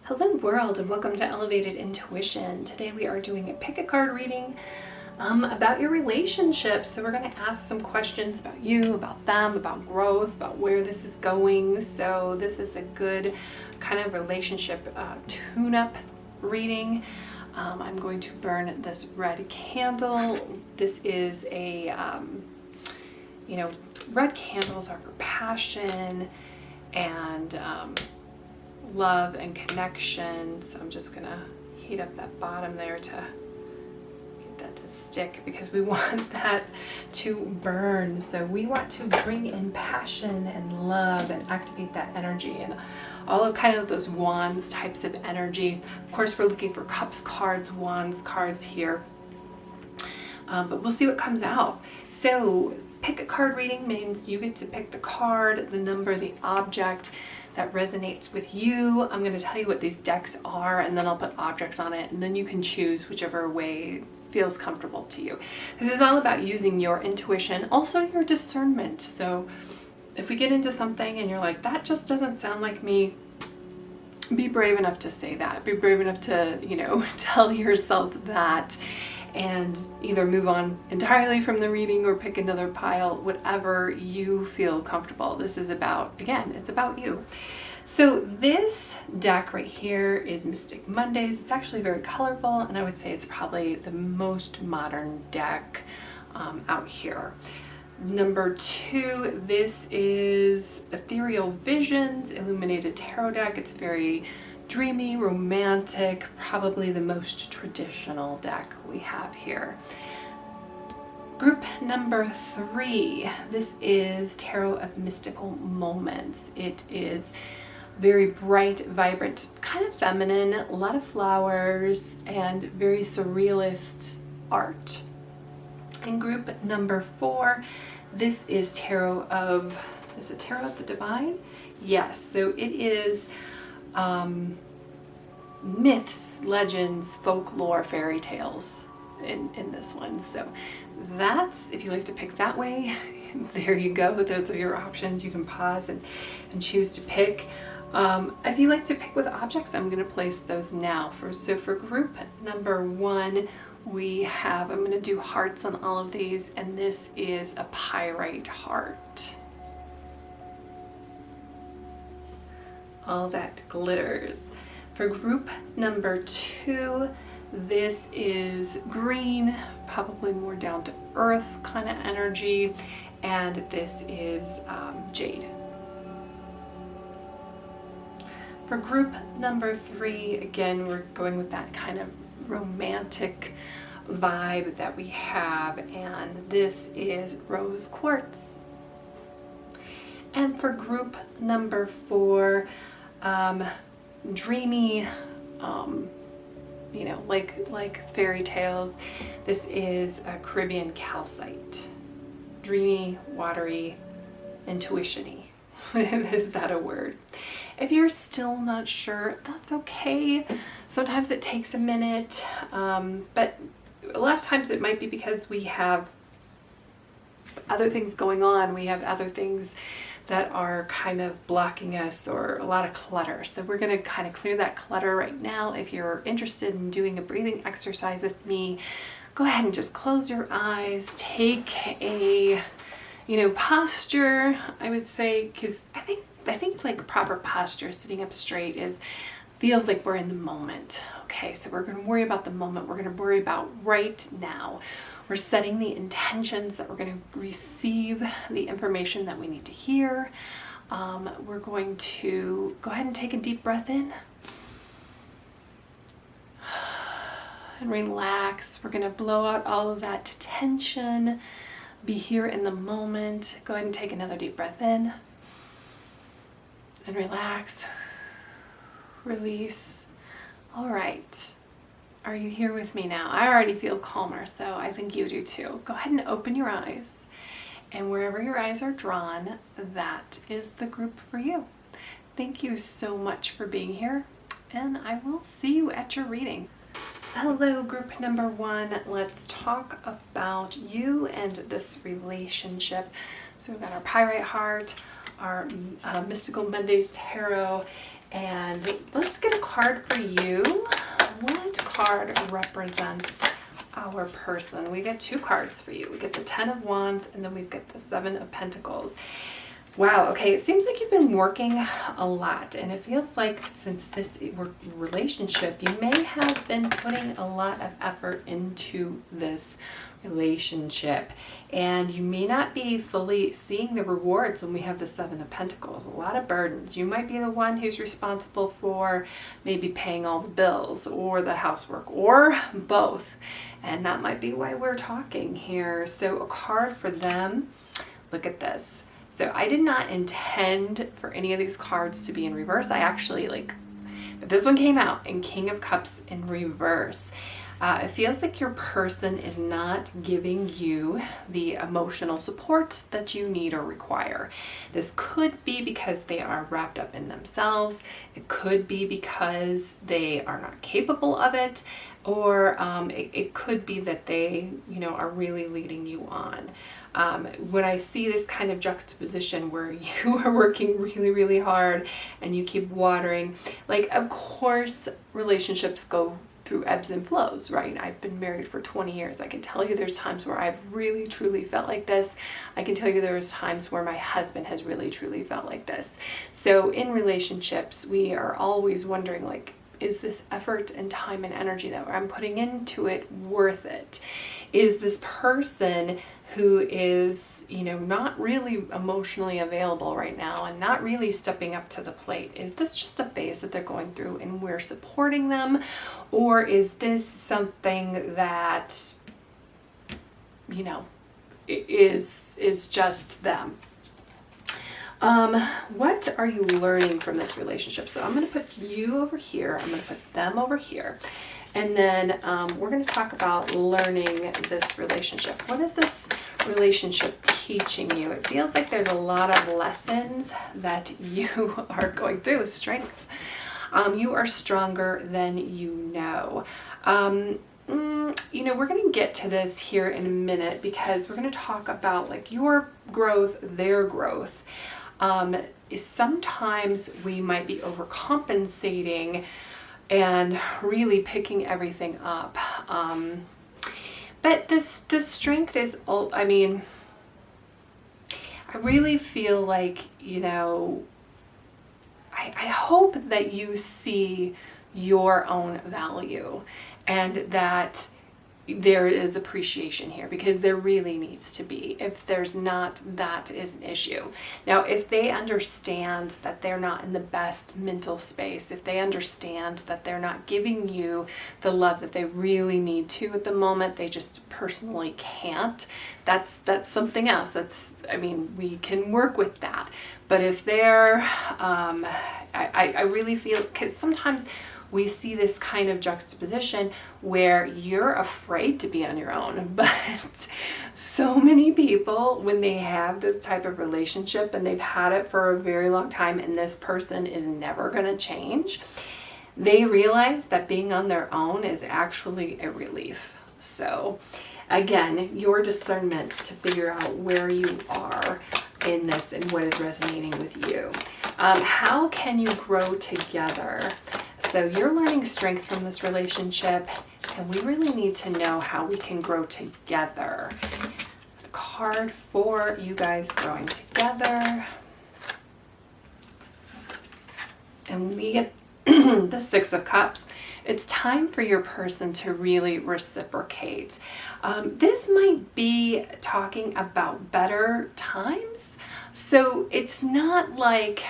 Hello world, and welcome to Elevated Intuition. Today we are doing a pick a card reading about your relationships. So we're going to ask some questions about you, about them, about growth, about where this is going. So this is a good kind of relationship tune-up reading. I'm going to burn this red candle. This is a, red candles are for passion and love and connection. So I'm just gonna heat up that bottom there to get that to stick because we want that to burn. So we want to bring in passion and love and activate that energy and all of kind of those wands types of energy. Of course, we're looking for cups cards, wands cards here, but we'll see what comes out. So pick a card reading means you get to pick the card, the number, the object that resonates with you. I'm going to tell you what these decks are, and then I'll put objects on it, and then you can choose whichever way feels comfortable to you. This is all about using your intuition, also your discernment. So if we get into something and you're like, that just doesn't sound like me, be brave enough to say that. Be brave enough to, tell yourself that, and either move on entirely from the reading or pick another pile, whatever you feel comfortable. This is about, again, it's about you. So this deck right here is Mystic Mondays. It's actually very colorful, and I would say it's probably the most modern deck out here. Number 2, this is Ethereal Visions, Illuminated Tarot deck. It's very dreamy, romantic, probably the most traditional deck we have here. Group number 3, this is Tarot of Mystical Moments. It is very bright, vibrant, kind of feminine, a lot of flowers, and very surrealist art. In group number 4, this is Tarot of, is it Tarot of the Divine? Yes, so it is myths, legends, folklore, fairy tales in this one. So that's, if you like to pick that way, there you go. Those are your options. You can pause and choose to pick. If you like to pick with objects, I'm going to place those now. So for group number 1, we have, I'm going to do hearts on all of these, and this is a pyrite heart. All that glitters. For group number 2, this is green, probably more down to earth kind of energy, and this is jade. For group number 3, again, we're going with that kind of romantic vibe that we have, and this is rose quartz. And for group number 4, dreamy, like fairy tales, this is a Caribbean calcite. Dreamy, watery, intuition-y. Is that a word? If you're still not sure, that's okay. Sometimes it takes a minute, but a lot of times it might be because we have other things going on. We have other things that are kind of blocking us, or a lot of clutter. So we're going to kind of clear that clutter right now. If you're interested in doing a breathing exercise with me, go ahead and just close your eyes. Take a, posture, I would say, because I think like proper posture, sitting up straight, feels like we're in the moment. Okay, so we're going to worry about the moment. We're going to worry about right now. We're setting the intentions that we're going to receive the information that we need to hear. We're going to go ahead and take a deep breath in and relax. We're going to blow out all of that tension. Be here in the moment. Go ahead and take another deep breath in and relax. Release. All right. Are you here with me now? I already feel calmer, so I think you do too. Go ahead and open your eyes, and wherever your eyes are drawn, that is the group for you. Thank you so much for being here, and I will see you at your reading. Hello, group number 1. Let's talk about you and this relationship. So we've got our Pyrite heart, our Mystical Mondays tarot, And let's get a card for you. What card represents our person? We get 2 cards for you. We get the 10 of Wands, and then we've got the 7 of Pentacles. Wow, okay, it seems like you've been working a lot, and it feels like since this relationship, you may have been putting a lot of effort into this relationship, and you may not be fully seeing the rewards when we have the 7 of Pentacles. A lot of burdens. You might be the one who's responsible for maybe paying all the bills or the housework or both, and that might be why we're talking here. So a card for them, look at this. So I did not intend for any of these cards to be in reverse. I actually but this one came out in King of Cups in reverse. It feels like your person is not giving you the emotional support that you need or require. This could be because they are wrapped up in themselves. It could be because they are not capable of it, or it could be that they, are really leading you on. When I see this kind of juxtaposition where you are working really, really hard and you keep watering, of course, relationships go through ebbs and flows, right? I've been married for 20 years. I can tell you there's times where I've really, truly felt like this. I can tell you there's times where my husband has really, truly felt like this. So in relationships, we are always wondering, is this effort and time and energy that I'm putting into it worth it? Is this person who is, not really emotionally available right now and not really stepping up to the plate, is this just a phase that they're going through and we're supporting them? Or is this something that, is just them? What are you learning from this relationship? So I'm going to put you over here. I'm going to put them over here. And then we're going to talk about learning this relationship. What is this relationship teaching you? It feels like there's a lot of lessons that you are going through. Strength. You are stronger than you know. We're going to get to this here in a minute because we're going to talk about your growth, their growth. Sometimes we might be overcompensating and really picking everything up. But this strength is, I really feel like, I hope that you see your own value and that there is appreciation here, because there really needs to be. If there's not, that is an issue. Now, if they understand that they're not in the best mental space, if they understand that they're not giving you the love that they really need to at the moment, they just personally can't, that's something else. We can work with that. But if they're, I really feel, because sometimes we see this kind of juxtaposition where you're afraid to be on your own. But so many people, when they have this type of relationship and they've had it for a very long time and this person is never going to change, they realize that being on their own is actually a relief. So again, your discernment to figure out where you are in this and what is resonating with you. How can you grow together? So you're learning strength from this relationship, and we really need to know how we can grow together. A card for you guys growing together. And we get the 6 of Cups. It's time for your person to really reciprocate. This might be talking about better times. So it's not like,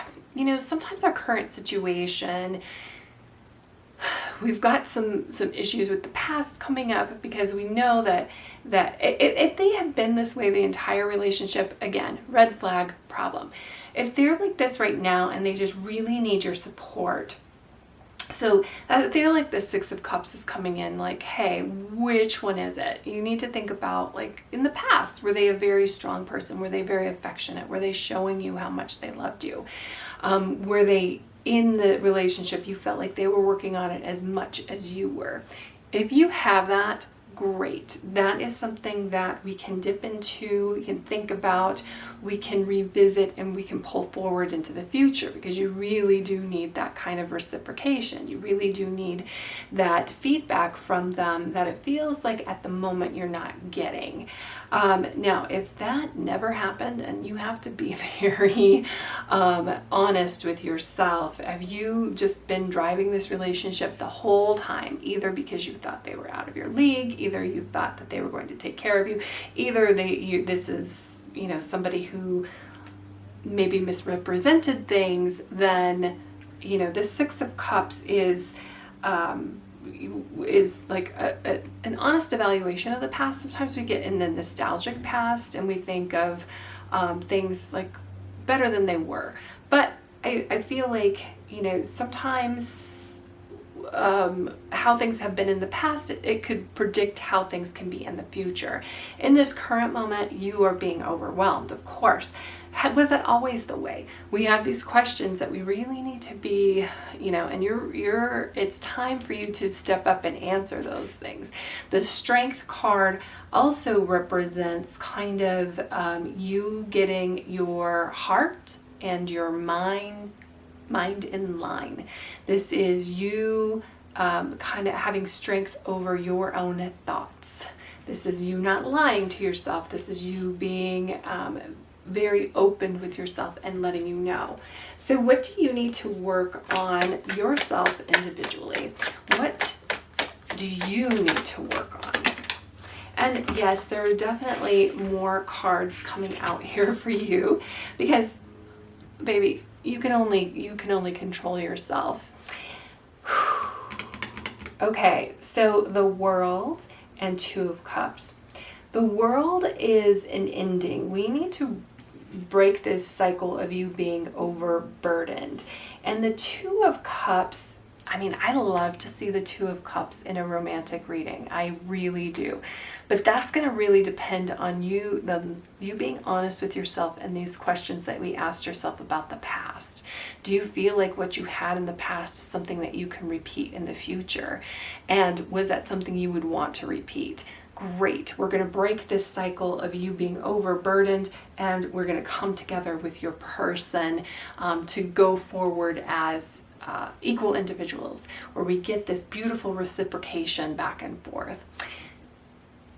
sometimes our current situation, we've got some issues with the past coming up, because we know that if they have been this way the entire relationship, again, red flag, problem. If they're like this right now and they just really need your support, so I feel like the 6 of Cups is coming in hey, which one is it? You need to think about, in the past, were they a very strong person? Were they very affectionate? Were they showing you how much they loved you? Were they in the relationship, you felt like they were working on it as much as you were? If you have that, great. That is something that we can dip into, we can think about, we can revisit, and we can pull forward into the future, because you really do need that kind of reciprocation. You really do need that feedback from them that it feels like at the moment you're not getting. Now, if that never happened, and you have to be very honest with yourself, have you just been driving this relationship the whole time, either because you thought they were out of your league, either you thought that they were going to take care of you, either this is, you know, somebody who maybe misrepresented things, then, you know, this Six of Cups is like an honest evaluation of the past. Sometimes we get in the nostalgic past and we think of things like better than they were. But I feel like, you know, sometimes how things have been in the past, it could predict how things can be in the future. In this current moment, you are being overwhelmed, of course. Was that always the way? We have these questions that we really need to be, you know, and it's time for you to step up and answer those things. The Strength card also represents kind of you getting your heart and your mind in line. This is you kind of having strength over your own thoughts. This is you not lying to yourself. This is you being very open with yourself and letting you know. So what do you need to work on yourself individually? What do you need to work on? And yes, there are definitely more cards coming out here for you, because baby, you can only control yourself. Okay, so the World and Two of Cups. The World is an ending. We need to break this cycle of you being overburdened. And the Two of Cups, I mean, I love to see the Two of Cups in a romantic reading. I really do. But that's going to really depend on you being honest with yourself and these questions that we asked yourself about the past. Do you feel like what you had in the past is something that you can repeat in the future? And was that something you would want to repeat? Great. We're going to break this cycle of you being overburdened, and we're going to come together with your person to go forward as equal individuals, where we get this beautiful reciprocation back and forth.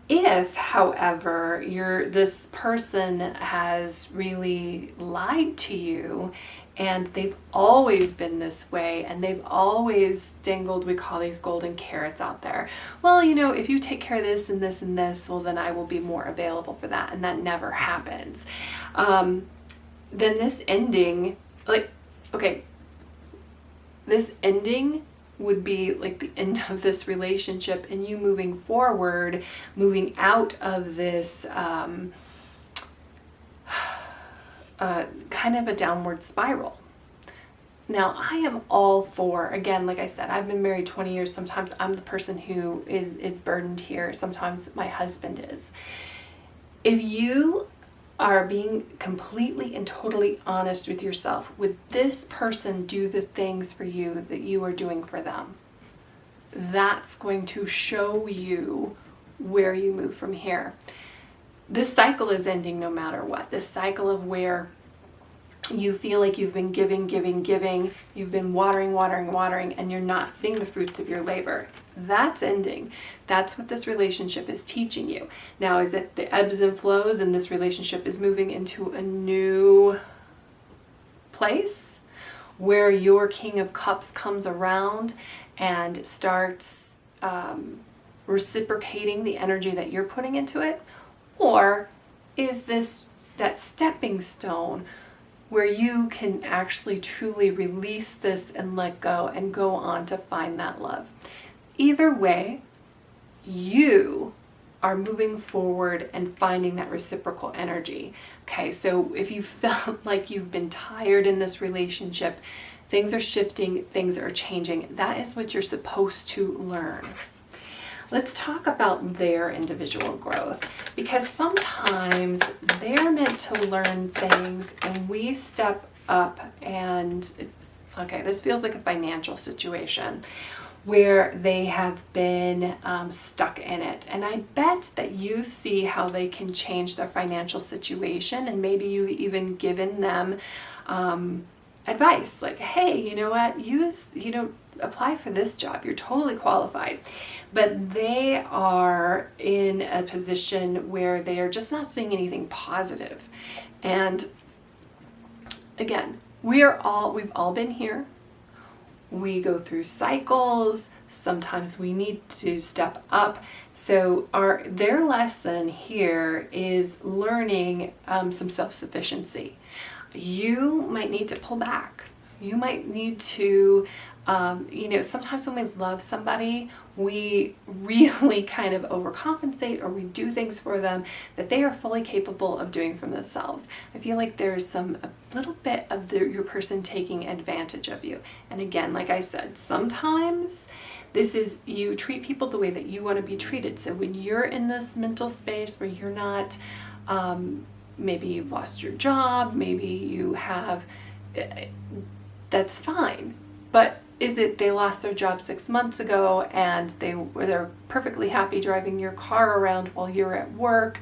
If, however, this person has really lied to you, and they've always been this way, and they've always dangled, we call these golden carrots out there. Well, you know, if you take care of this and this and this, well, then I will be more available for that, and that never happens. Then this ending, this ending would be like the end of this relationship, and you moving forward, moving out of this kind of a downward spiral. Now, I am all for, again, like I said, I've been married 20 years. Sometimes I'm the person who is burdened here. Sometimes my husband is. If you are being completely and totally honest with yourself, would this person do the things for you that you are doing for them? That's going to show you where you move from here. This cycle is ending no matter what. This cycle of where you feel like you've been giving, you've been watering, and you're not seeing the fruits of your labor. That's ending. That's what this relationship is teaching you. Now, is it the ebbs and flows, and this relationship is moving into a new place where your King of Cups comes around and starts reciprocating the energy that you're putting into it? Or is this that stepping stone where you can actually truly release this and let go and go on to find that love? Either way, you are moving forward and finding that reciprocal energy. Okay, so if you felt like you've been tired in this relationship, things are shifting, things are changing. That is what you're supposed to learn. Let's talk about their individual growth, because sometimes they're meant to learn things and we step up and, okay, this feels like a financial situation where they have been stuck in it. And I bet that you see how they can change their financial situation, and maybe you've even given them advice like, hey, you know what, apply for this job, you're totally qualified. But they are in a position where they are just not seeing anything positive. And again, we've all been here. We go through cycles. Sometimes we need to step up. So their lesson here is learning some self-sufficiency. You might need to pull back. You might need to, sometimes when we love somebody, we really kind of overcompensate, or we do things for them that they are fully capable of doing for themselves. I feel like there's a little bit of your person taking advantage of you. And again, like I said, sometimes this is, you treat people the way that you want to be treated. So when you're in this mental space where you're not, maybe you've lost your job, maybe you have, that's fine. But is it they lost their job 6 months ago and they're perfectly happy driving your car around while you're at work,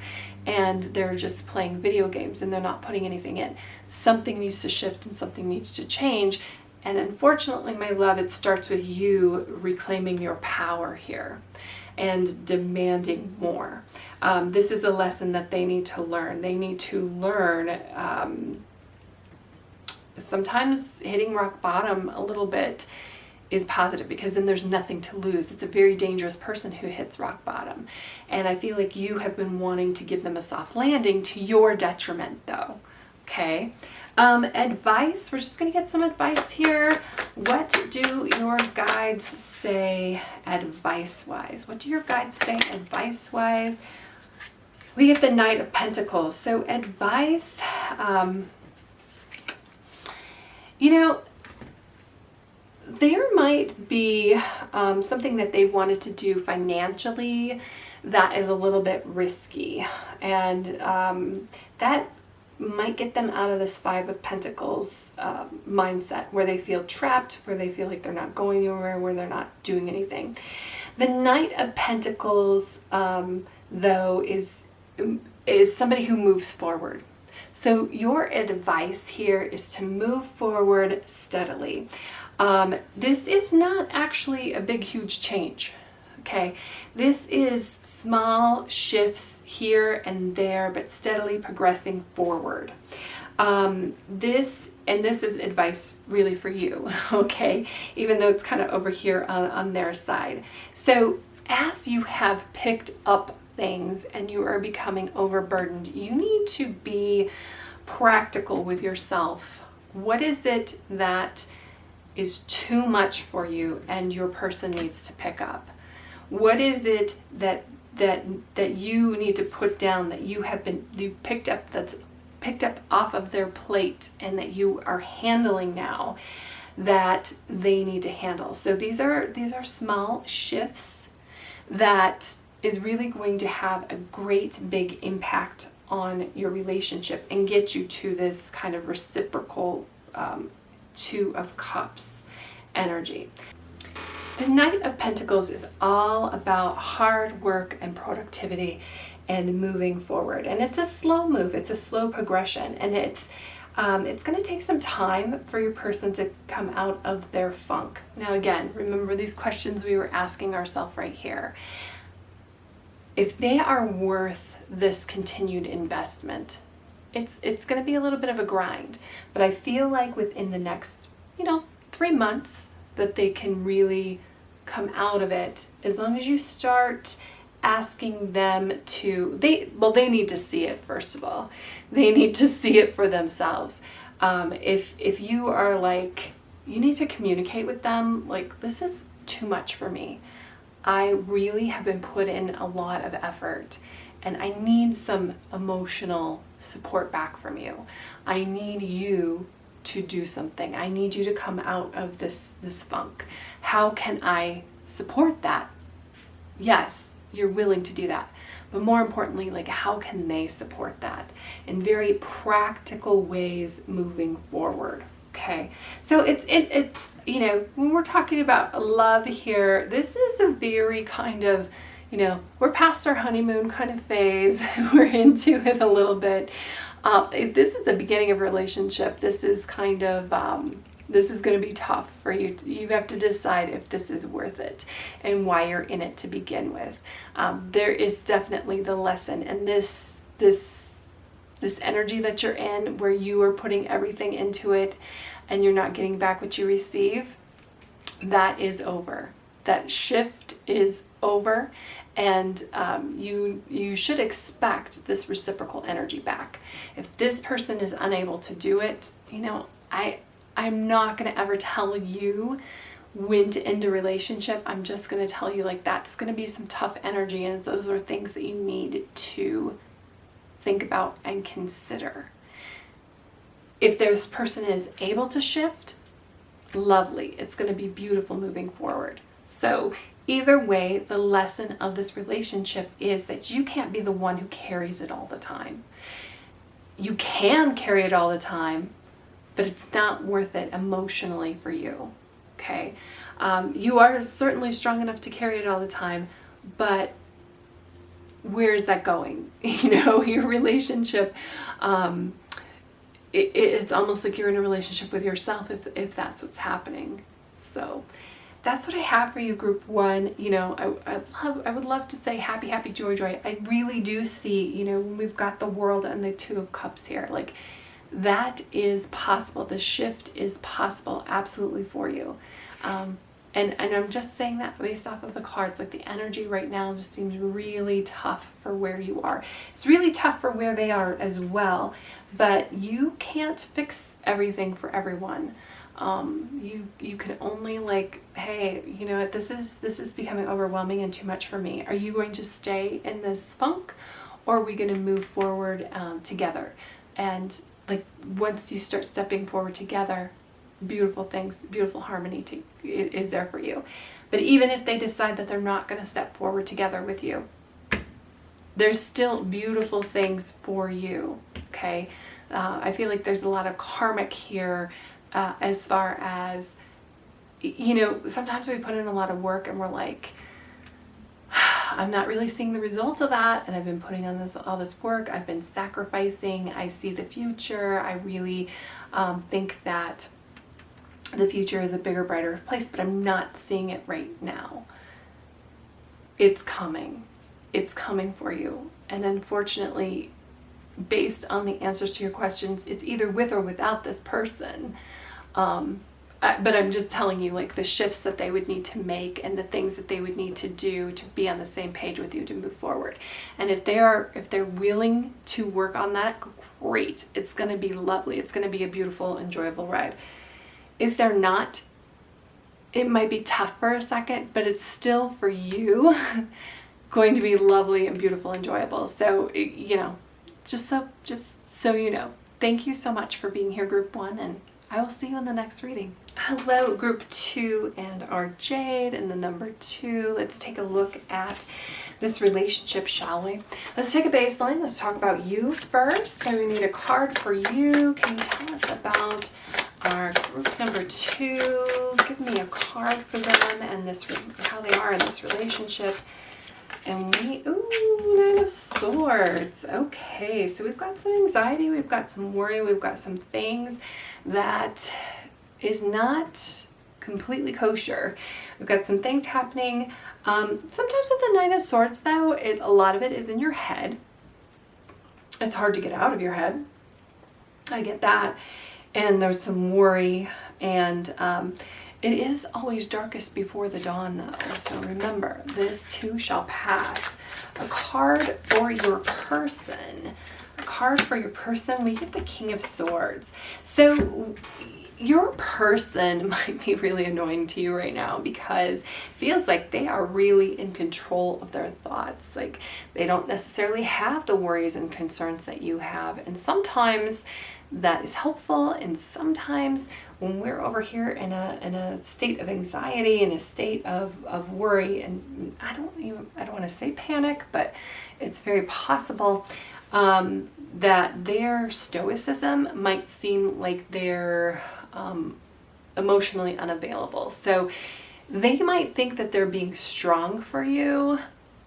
and they're just playing video games and they're not putting anything in? Something needs to shift and something needs to change. And unfortunately, my love, it starts with you reclaiming your power here and demanding more. This is a lesson that they need to learn. They need to learn sometimes hitting rock bottom a little bit is positive, because then there's nothing to lose. It's a very dangerous person who hits rock bottom. And I feel like you have been wanting to give them a soft landing to your detriment though. Okay. Advice. We're just going to get some advice here. What do your guides say advice-wise? What do your guides say advice-wise? We get the Knight of Pentacles. So advice, there might be something that they've wanted to do financially that is a little bit risky, and that might get them out of this Five of Pentacles mindset, where they feel trapped, where they feel like they're not going anywhere, where they're not doing anything. The Knight of Pentacles, though, is somebody who moves forward. So your advice here is to move forward steadily. This is not actually a big, huge change. Okay, this is small shifts here and there, but steadily progressing forward. This is advice really for you, okay, even though it's kind of over here on their side. So as you have picked up things and you are becoming overburdened, you need to be practical with yourself. What is it that is too much for you and your person needs to pick up? What is it that you need to put down, that you picked up, that's picked up off of their plate, and that you are handling now, that they need to handle? So these are small shifts that is really going to have a great big impact on your relationship and get you to this kind of reciprocal Two of Cups energy. The Knight of Pentacles is all about hard work and productivity and moving forward. And it's a slow move. It's a slow progression. And it's going to take some time for your person to come out of their funk. Now, again, remember these questions we were asking ourselves right here. If they are worth this continued investment, it's going to be a little bit of a grind. But I feel like within the next, 3 months, that they can really come out of it, as long as you start asking them to, they need to see it. First of all, they need to see it for themselves. If you are like, you need to communicate with them, like, this is too much for me. I really have been put in a lot of effort and I need some emotional support back from you. I need you to do something. I need you to come out of this funk. How can I support that? Yes, you're willing to do that. But more importantly, like, how can they support that in very practical ways moving forward? Okay, so it's you know, when we're talking about love here, this is a very kind of, you know, we're past our honeymoon kind of phase. We're into it a little bit. If this is the beginning of a relationship, this is kind of this is going to be tough for you. You have to decide if this is worth it and why you're in it to begin with. There is definitely the lesson, and this energy that you're in, where you are putting everything into it and you're not getting back what you receive, that is over. That shift is over, and you should expect this reciprocal energy back. If this person is unable to do it, you know, I'm not going to ever tell you when to end a relationship. I'm just going to tell you, like, that's going to be some tough energy, and those are things that you need to think about and consider. If this person is able to shift, lovely. It's going to be beautiful moving forward. So either way, the lesson of this relationship is that you can't be the one who carries it all the time. You can carry it all the time, but it's not worth it emotionally for you. Okay? You are certainly strong enough to carry it all the time, but where is that going? You know, your relationship, it's almost like you're in a relationship with yourself if that's what's happening. So that's what I have for you, group one. You know, I would love to say happy, happy, joy, joy. I really do see, you know, when we've got the World and the Two of Cups here, like, that is possible. The shift is possible absolutely for you. And I'm just saying that based off of the cards. Like, the energy right now just seems really tough for where you are. It's really tough for where they are as well, but you can't fix everything for everyone. You can only, like, hey, you know what, this is becoming overwhelming and too much for me. Are you going to stay in this funk, or are we going to move forward together? And, like, once you start stepping forward together, beautiful things, beautiful harmony is there for you. But even if they decide that they're not going to step forward together with you, there's still beautiful things for you. Okay, I feel like there's a lot of karmic here, as far as, you know, sometimes we put in a lot of work and we're like, I'm not really seeing the results of that, and I've been putting on all this work, I've been sacrificing, I see the future, I really think that the future is a bigger, brighter place, but I'm not seeing it right now. It's coming. It's coming for you. And unfortunately, based on the answers to your questions, it's either with or without this person. But I'm just telling you, like, the shifts that they would need to make and the things that they would need to do to be on the same page with you to move forward. And if they're willing to work on that, great. It's going to be lovely. It's going to be a beautiful, enjoyable ride. If they're not, it might be tough for a second, but it's still, for you, going to be lovely and beautiful, enjoyable. So, you know, just so you know. Thank you so much for being here, group one, and I will see you in the next reading. Hello, group two and our Jade and the number 2. Let's take a look at this relationship, shall we? Let's take a baseline. Let's talk about you first. And we need a card for you. Can you tell us about our group number 2? Give me a card for them and this, how they are in this relationship. And ooh, 9 of Swords. Okay, so we've got some anxiety, we've got some worry, we've got some things that is not completely kosher. We've got some things happening. Sometimes with the 9 of Swords, though, a lot of it is in your head. It's hard to get out of your head. I get that. And there's some worry, and it is always darkest before the dawn, though. So remember, this too shall pass. A card for your person. A card for your person. We get the King of Swords. So your person might be really annoying to you right now because it feels like they are really in control of their thoughts. Like, they don't necessarily have the worries and concerns that you have. And sometimes that is helpful, and sometimes when we're over here in a state of anxiety, in a state of worry, and I don't want to say panic, but it's very possible that their stoicism might seem like they're emotionally unavailable. So they might think that they're being strong for you,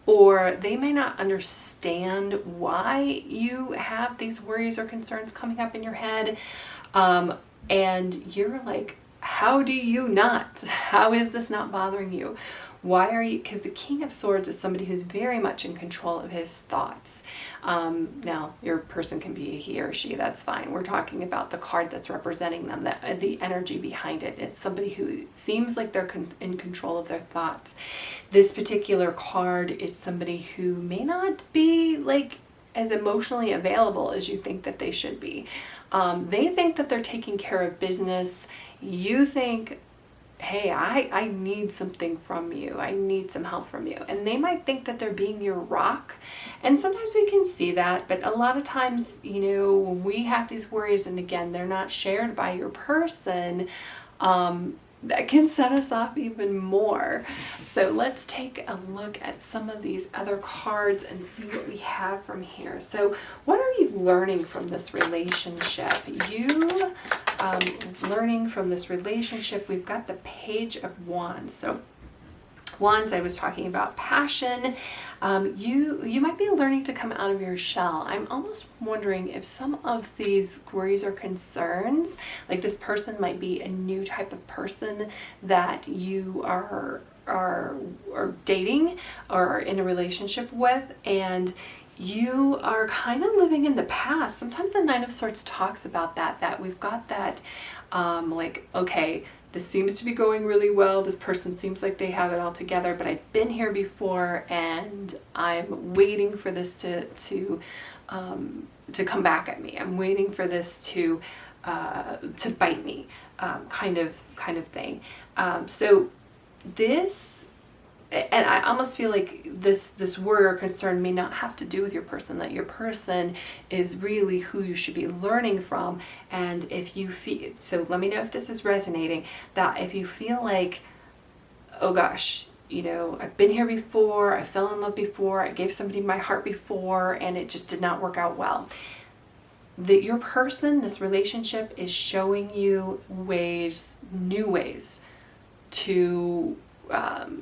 or they may not understand why you have these worries or concerns coming up in your head. And you're like, how do you not? How is this not bothering you? Why are you? Because the King of Swords is somebody who's very much in control of his thoughts. Now, your person can be a he or she, that's fine. We're talking about the card that's representing them, the energy behind it. It's somebody who seems like they're in control of their thoughts. This particular card is somebody who may not be like as emotionally available as you think that they should be. They think that they're taking care of business. You think, hey, I need something from you. I need some help from you. And they might think that they're being your rock. And sometimes we can see that, but a lot of times, you know, when we have these worries, and again, they're not shared by your person, that can set us off even more. So let's take a look at some of these other cards and see what we have from here. So what are you learning from this relationship? You learning from this relationship, we've got the Page of Wands. So Wands, I was talking about passion. You might be learning to come out of your shell. I'm almost wondering if some of these worries or concerns, like this person might be a new type of person that you are dating or are in a relationship with, and you are kind of living in the past. Sometimes the Nine of Swords talks about that we've got that like, okay, this seems to be going really well. This person seems like they have it all together, but I've been here before and I'm waiting for this to come back at me. I'm waiting for this to bite me, kind of thing. So this, and I almost feel like this worry or concern may not have to do with your person, that your person is really who you should be learning from. And if you feel, so let me know if this is resonating, that if you feel like, oh gosh, you know, I've been here before, I fell in love before, I gave somebody my heart before, and it just did not work out well. That your person, this relationship, is showing you ways, new ways to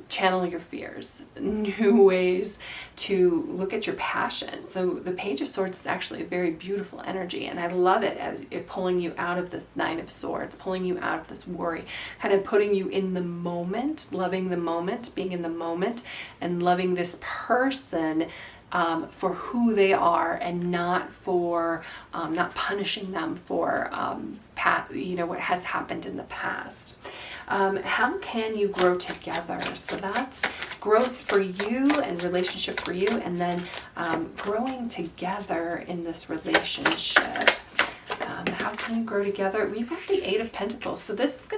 channel your fears, new ways to look at your passion. So the Page of Swords is actually a very beautiful energy, and I love it as it pulling you out of this Nine of Swords, pulling you out of this worry, kind of putting you in the moment, loving the moment, being in the moment, and loving this person for who they are, and not for not punishing them for what has happened in the past. How can you grow together? So that's growth for you and relationship for you, and then growing together in this relationship. How can you grow together? We've got the Eight of Pentacles. So this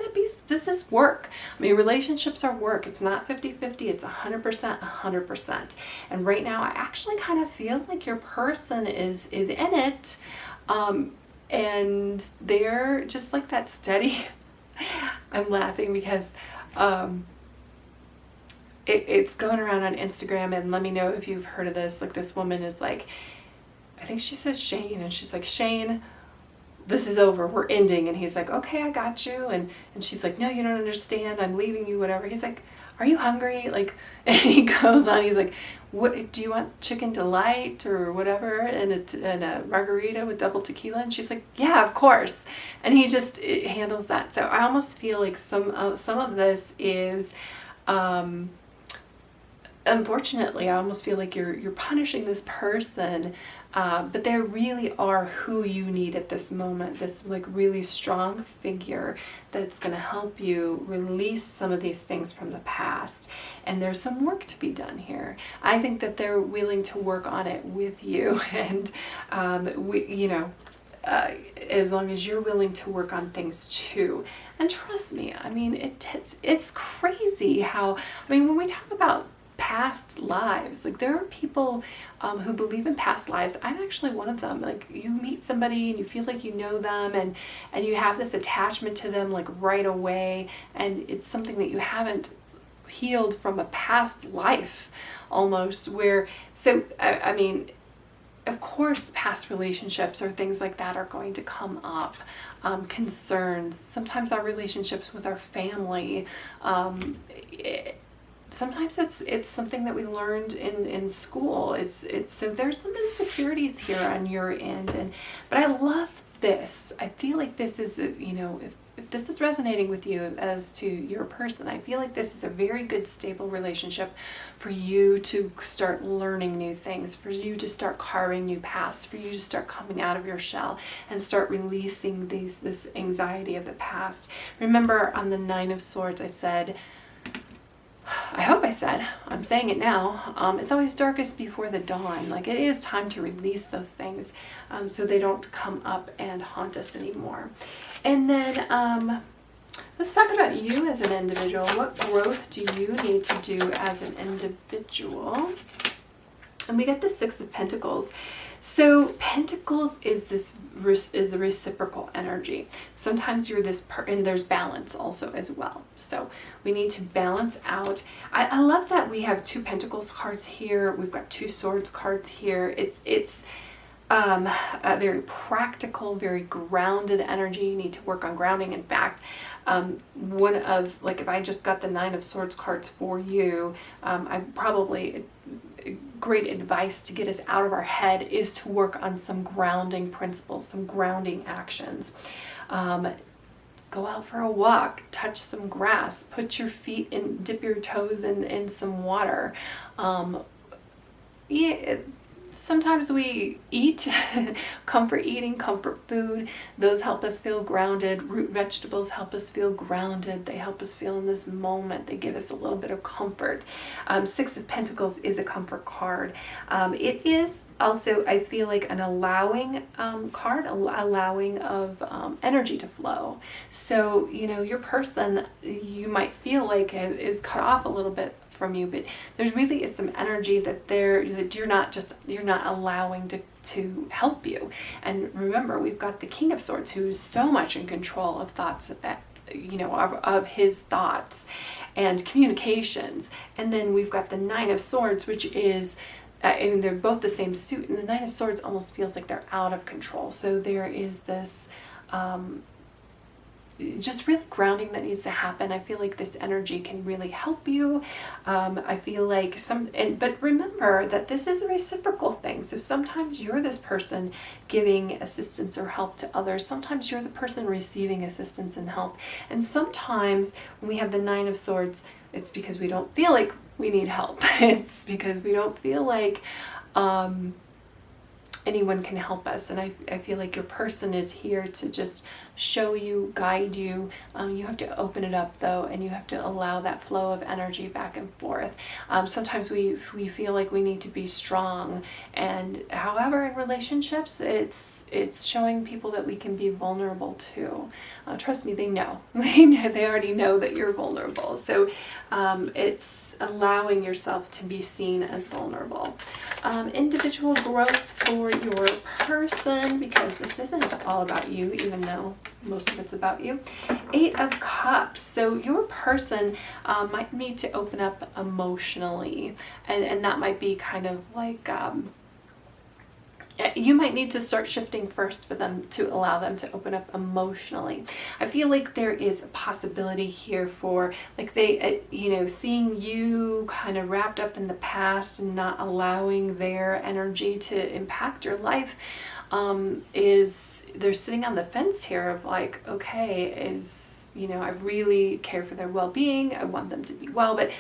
is work. I mean, relationships are work. It's not 50-50. It's 100%. And right now, I actually kind of feel like your person is in it. And they're just like that steady. I'm laughing because it's going around on Instagram, and let me know if you've heard of this. Like, this woman is like, I think she says Shane, and she's like, Shane, this is over, we're ending. And he's like, okay, I got you. And she's like, no, you don't understand, I'm leaving you, whatever. He's like, are you hungry? Like, and he goes on, he's like, what do you want, chicken delight or whatever, and a margarita with double tequila? And she's like, yeah, of course. And he just handles that. So I almost feel like some of this is unfortunately, I almost feel like you're punishing this person, but they really are who you need at this moment. This like really strong figure that's going to help you release some of these things from the past. And there's some work to be done here. I think that they're willing to work on it with you, and as long as you're willing to work on things too. And trust me, I mean, it's crazy how, I mean, when we talk about past lives, like there are people who believe in past lives. I'm actually one of them. Like, you meet somebody and you feel like you know them, and you have this attachment to them like right away, and it's something that you haven't healed from a past life almost, where, so I mean, of course, past relationships or things like that are going to come up. Concerns, sometimes our relationships with our family, sometimes it's something that we learned in school. It's so there's some insecurities here on your end, but I love this. I feel like this is, you know, if this is resonating with you as to your person, I feel like this is a very good, stable relationship for you to start learning new things, for you to start carving new paths, for you to start coming out of your shell and start releasing this anxiety of the past. Remember on the Nine of Swords, I said, I hope I said, I'm saying it now, it's always darkest before the dawn. Like, it is time to release those things so they don't come up and haunt us anymore. And then let's talk about you as an individual. What growth do you need to do as an individual? And we get the Six of Pentacles. So Pentacles is a reciprocal energy. Sometimes you're this and there's balance also as well. So we need to balance out. I love that we have two Pentacles cards here. We've got two Swords cards here. It's a very practical, very grounded energy. You need to work on grounding. In fact, one of, like, if I just got the Nine of Swords cards for you, I probably, great advice to get us out of our head is to work on some grounding principles, some grounding actions. Go out for a walk, touch some grass, put your feet in, dip your toes in some water. Sometimes we eat comfort eating, comfort food. Those help us feel grounded. Root vegetables help us feel grounded. They help us feel in this moment. They give us a little bit of comfort. Six of Pentacles is a comfort card. It is also, I feel like, an allowing card, allowing of energy to flow. So, you know, your person, you might feel like is cut off a little bit from you, but there's really is some energy that you're not allowing to help you. And remember, we've got the King of Swords, who's so much in control of thoughts, that you know, of his thoughts and communications. And then we've got the Nine of Swords, which is I mean, they're both the same suit, and the Nine of Swords almost feels like they're out of control. So there is this just really grounding that needs to happen. I feel like this energy can really help you. I feel like but remember that this is a reciprocal thing. So sometimes you're this person giving assistance or help to others. Sometimes you're the person receiving assistance and help. And sometimes when we have the Nine of Swords, it's because we don't feel like we need help. It's because we don't feel like anyone can help us. And I feel like your person is here to just show you, guide you. You have to open it up though, and you have to allow that flow of energy back and forth. Sometimes we feel like we need to be strong, and however in relationships it's showing people that we can be vulnerable too. Trust me, they know. They already know that you're vulnerable. So it's allowing yourself to be seen as vulnerable. Individual growth for your person, because this isn't all about you, even though most of it's about you. Eight of Cups. So your person might need to open up emotionally, and that might be kind of like you might need to start shifting first for them to allow them to open up emotionally. I feel like there is a possibility here for, like, they, seeing you kind of wrapped up in the past and not allowing their energy to impact your life, they're sitting on the fence here of like, okay, I really care for their well-being. I want them to be well, but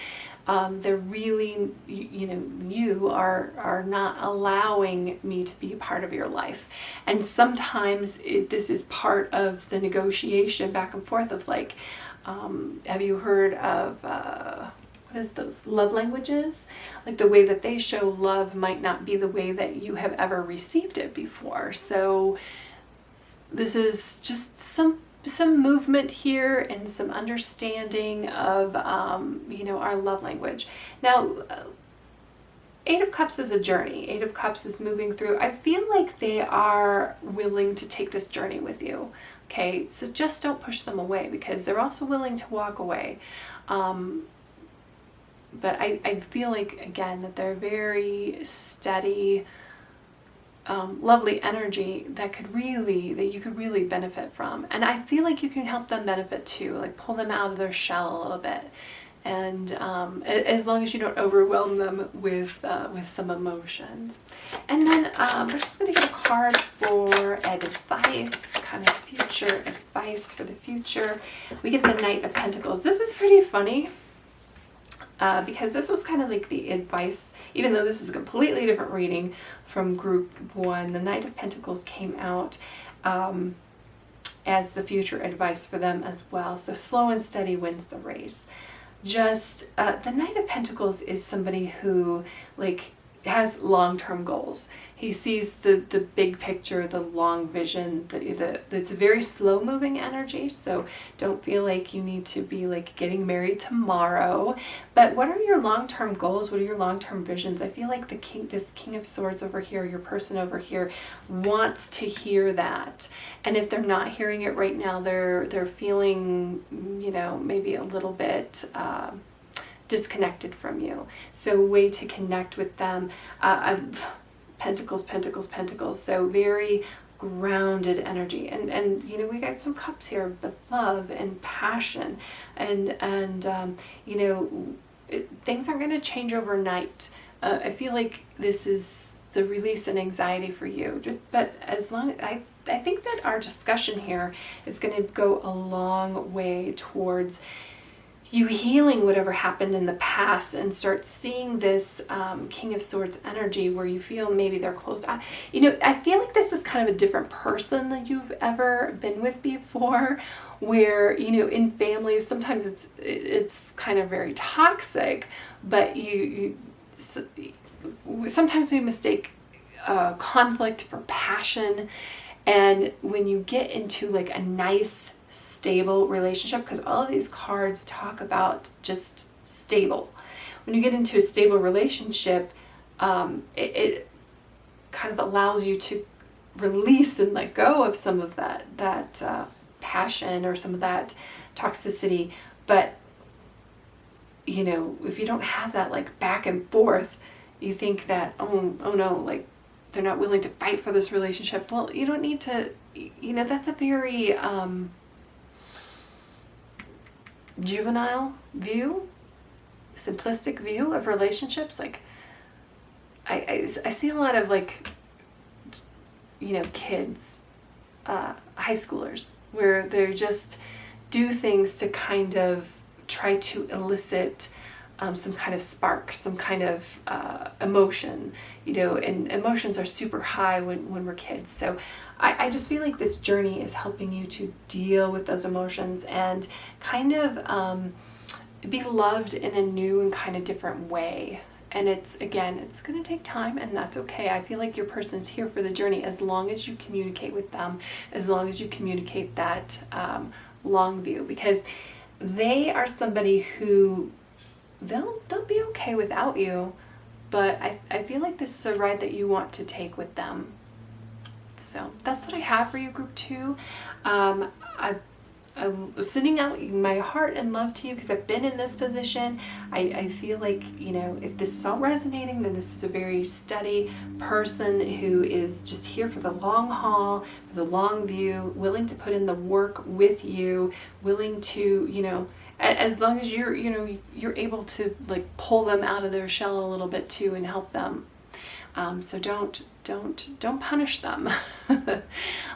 they're really, you are not allowing me to be a part of your life. And sometimes this is part of the negotiation back and forth of like, have you heard of, what is those love languages? Like the way that they show love might not be the way that you have ever received it before. So this is just some movement here and some understanding of, our love language. Now, Eight of Cups is a journey. Eight of Cups is moving through. I feel like they are willing to take this journey with you. Okay, so just don't push them away, because they're also willing to walk away. But I feel like, again, that they're very steady lovely energy that you could really benefit from. And I feel like you can help them benefit too, like pull them out of their shell a little bit. And as long as you don't overwhelm them with some emotions. And then we're just going to get a card for advice, kind of future advice for the future. We get the Knight of Pentacles. This is pretty funny because this was kind of like the advice, even though this is a completely different reading from group 1. The Knight of Pentacles came out as the future advice for them as well. So slow and steady wins the race. Just the Knight of Pentacles is somebody who like has long-term goals. He sees the big picture, the long vision. It's a very slow-moving energy, so don't feel like you need to be like getting married tomorrow. But what are your long-term goals? What are your long-term visions? I feel like this King of Swords over here, your person over here, wants to hear that. And if they're not hearing it right now, they're feeling, you know, maybe a little bit disconnected from you. So a way to connect with them. Pentacles, Pentacles, Pentacles. So very grounded energy. And you know, we got some cups here, but love and passion. And you know, things aren't going to change overnight. I feel like this is the release and anxiety for you. But as long as I think that our discussion here is going to go a long way towards you healing whatever happened in the past and start seeing this King of Swords energy where you feel maybe they're closed. You know, I feel like this is kind of a different person than you've ever been with before, where, you know, in families, sometimes it's kind of very toxic, but sometimes we mistake conflict for passion. And when you get into like a nice, stable relationship, because all of these cards talk about just stable. When you get into a stable relationship, it kind of allows you to release and let go of some of that passion or some of that toxicity. But you know, if you don't have that like back and forth, you think that oh no, like they're not willing to fight for this relationship. Well, you don't need to. You know, that's a very juvenile view, simplistic view of relationships. Like I see a lot of like, you know, kids, high schoolers, where they just do things to kind of try to elicit some kind of spark, some kind of emotion, you know, and emotions are super high when we're kids. So I just feel like this journey is helping you to deal with those emotions and kind of be loved in a new and kind of different way. And it's going to take time, and that's okay. I feel like your person is here for the journey as long as you communicate with them, as long as you communicate that long view, because they are somebody who they'll be okay without you, but I feel like this is a ride that you want to take with them. So that's what I have for you, group 2. I'm sending out my heart and love to you because I've been in this position. I feel like, you know, if this is all resonating, then this is a very steady person who is just here for the long haul, for the long view, willing to put in the work with you, willing to, you know, as long as you're able to like pull them out of their shell a little bit too and help them. So don't punish them.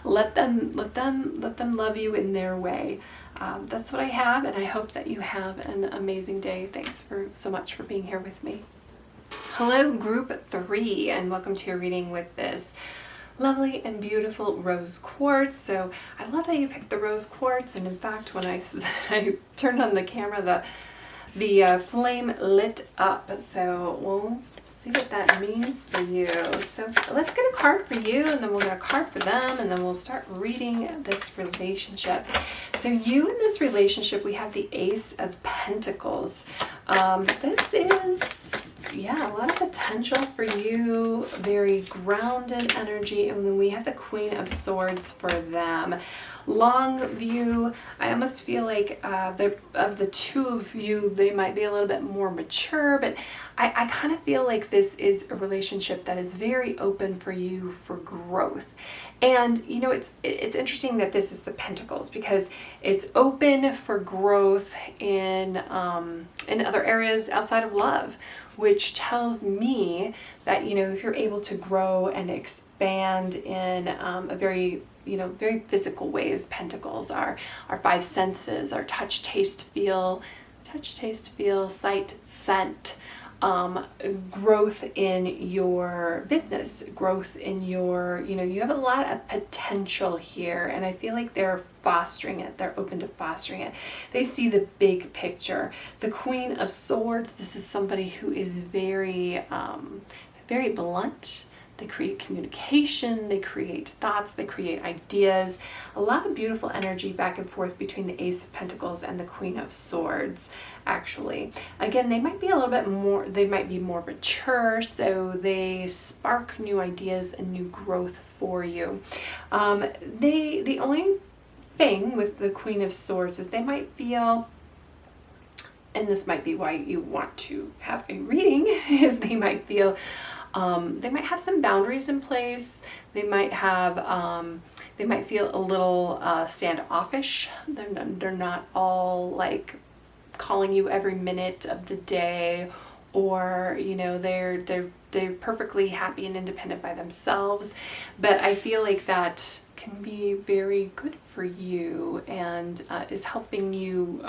let them love you in their way. That's what I have, and I hope that you have an amazing day. Thanks so much for being here with me. Hello, group 3, and welcome to your reading with this lovely and beautiful rose quartz. So I love that you picked the rose quartz, and in fact, when I turned on the camera, the flame lit up. So we'll see what that means for you. So let's get a card for you, and then we'll get a card for them, and then we'll start reading this relationship. So you in this relationship, we have the Ace of Pentacles. This is, yeah, a lot of potential for you, very grounded energy, and then we have the Queen of Swords for them. long view. I almost feel like of the two of you, they might be a little bit more mature, but I kind of feel like this is a relationship that is very open for you for growth. And you know, it's interesting that this is the Pentacles, because it's open for growth in other areas outside of love, which tells me that, you know, if you're able to grow and expand in a very, you know, very physical ways. Pentacles are our five senses, our touch, taste, feel, sight, scent. Growth in your business, growth in your, you know, you have a lot of potential here, and I feel like they're fostering it. They're open to fostering it. They see the big picture. The Queen of Swords, this is somebody who is very, very blunt. They create communication, they create thoughts, they create ideas. A lot of beautiful energy back and forth between the Ace of Pentacles and the Queen of Swords, actually. Again, they might be a little bit more, they might be more mature, so they spark new ideas and new growth for you. The only thing with the Queen of Swords is they might feel, and this might be why you want to have a reading, is they might feel they might have some boundaries in place. They might have, they might feel a little standoffish. They're not all like calling you every minute of the day, or you know, they're perfectly happy and independent by themselves. But I feel like that can be very good for you, and is helping you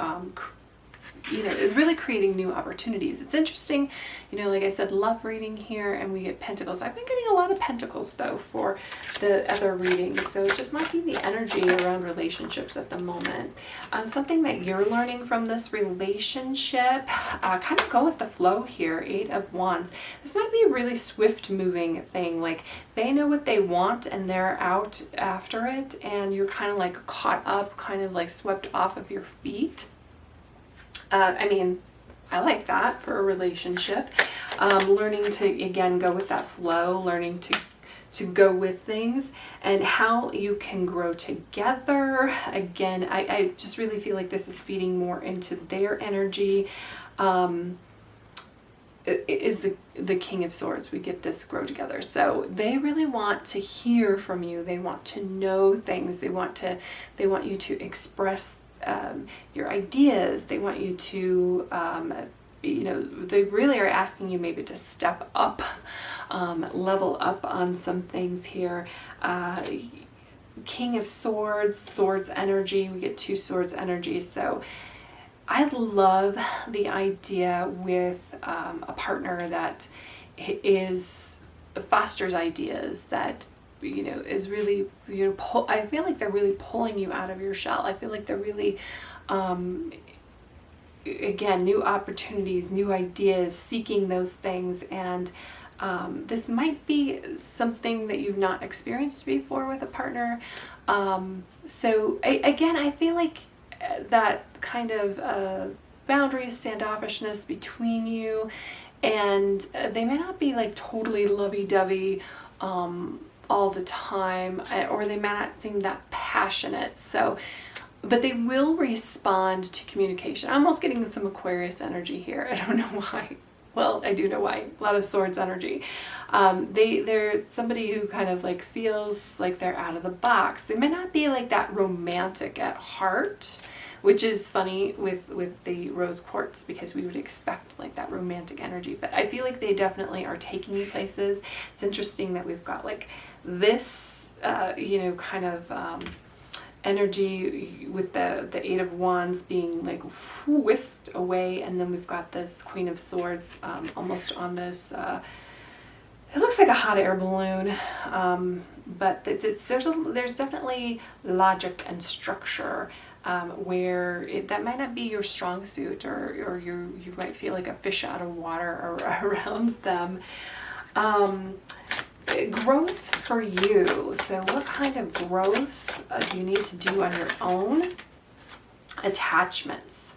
you know, is really creating new opportunities. It's interesting, you know, like I said, love reading here, and we get Pentacles. I've been getting a lot of Pentacles though for the other readings, so it just might be the energy around relationships at the moment. Something that you're learning from this relationship, kind of go with the flow here. Eight of Wands. This might be a really swift moving thing. Like they know what they want and they're out after it, and you're kind of like caught up, kind of like swept off of your feet. I mean, I like that for a relationship. Learning to, again, go with that flow, learning to go with things, and how you can grow together. Again, I just really feel like this is feeding more into their energy. Is the King of Swords. We get this grow together. So they really want to hear from you. They want to know things. They want you to express your ideas. They want you to, you know, they really are asking you maybe to step up, level up on some things here. King of Swords, Swords energy. We get two Swords energy. So I love the idea with a partner that fosters ideas, that, you know, is really, you know, I feel like they're really pulling you out of your shell. I feel like they're really, again, new opportunities, new ideas, seeking those things. And this might be something that you've not experienced before with a partner. So again, I feel like that kind of boundaries, standoffishness between you, and they may not be like totally lovey-dovey all the time, or they may not seem that passionate. So, but they will respond to communication. I'm almost getting some Aquarius energy here. I don't know why. Well, I do know why. A lot of Swords energy. They're somebody who kind of like feels like they're out of the box. They may not be like that romantic at heart, which is funny with the rose quartz, because we would expect like that romantic energy. But I feel like they definitely are taking you places. It's interesting that we've got like this, you know, kind of energy with the Eight of Wands being like whisked away, and then we've got this Queen of Swords almost on this, it looks like a hot air balloon, but there's definitely logic and structure, where that might not be your strong suit, or you might feel like a fish out of water around them. Growth for you. So what kind of growth do you need to do on your own? Attachments.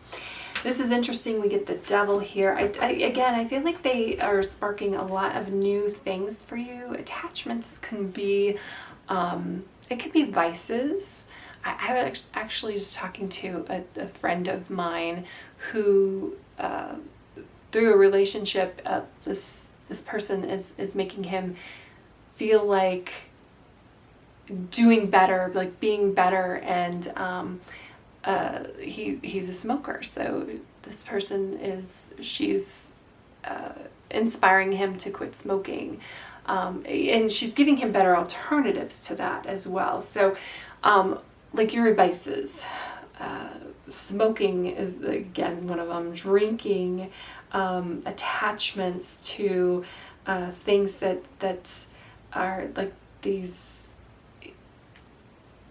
This is interesting. We get the Devil here. Again, I feel like they are sparking a lot of new things for you. Attachments can be, it could be vices. I was actually just talking to a friend of mine who, through a relationship, this person is making him feel like doing better, like being better, and he's a smoker. So this person she's inspiring him to quit smoking, and she's giving him better alternatives to that as well. So like your advices, smoking is again one of them, drinking, attachments to things that are like these,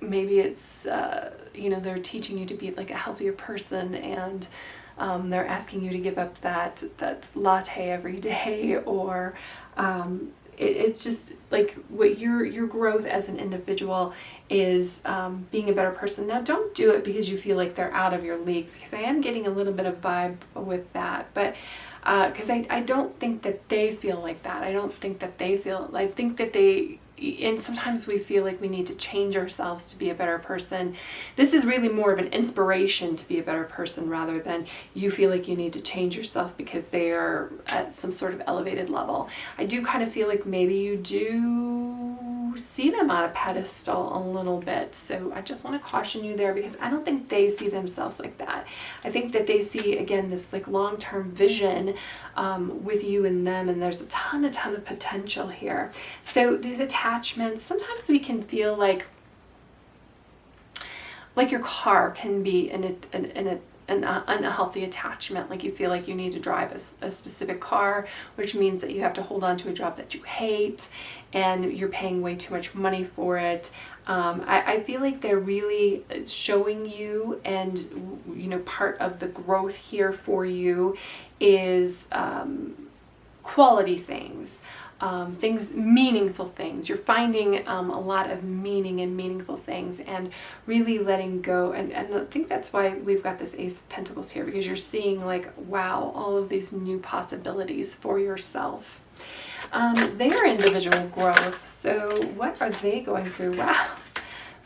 maybe it's they're teaching you to be like a healthier person, and they're asking you to give up that latte every day, or it's just like what your growth as an individual is, being a better person. Now, don't do it because you feel like they're out of your league, because I am getting a little bit of vibe with that, but because I don't think that they feel like that. I think that they, and sometimes we feel like we need to change ourselves to be a better person. This is really more of an inspiration to be a better person, rather than you feel like you need to change yourself because they are at some sort of elevated level. I do kind of feel like maybe you do see them on a pedestal a little bit. So I just want to caution you there, because I don't think they see themselves like that. I think that they see, again, this like long-term vision with you and them, and there's a ton of potential here. So these attachments, sometimes we can feel like your car can be an unhealthy attachment. Like you feel like you need to drive a specific car, which means that you have to hold on to a job that you hate, and you're paying way too much money for it. I feel like they're really showing you, and part of the growth here for you is quality things. Meaningful things. You're finding a lot of meaning in meaningful things, and really letting go. And I think that's why we've got this Ace of Pentacles here, because you're seeing like, wow, all of these new possibilities for yourself. Their individual growth. So what are they going through? Wow.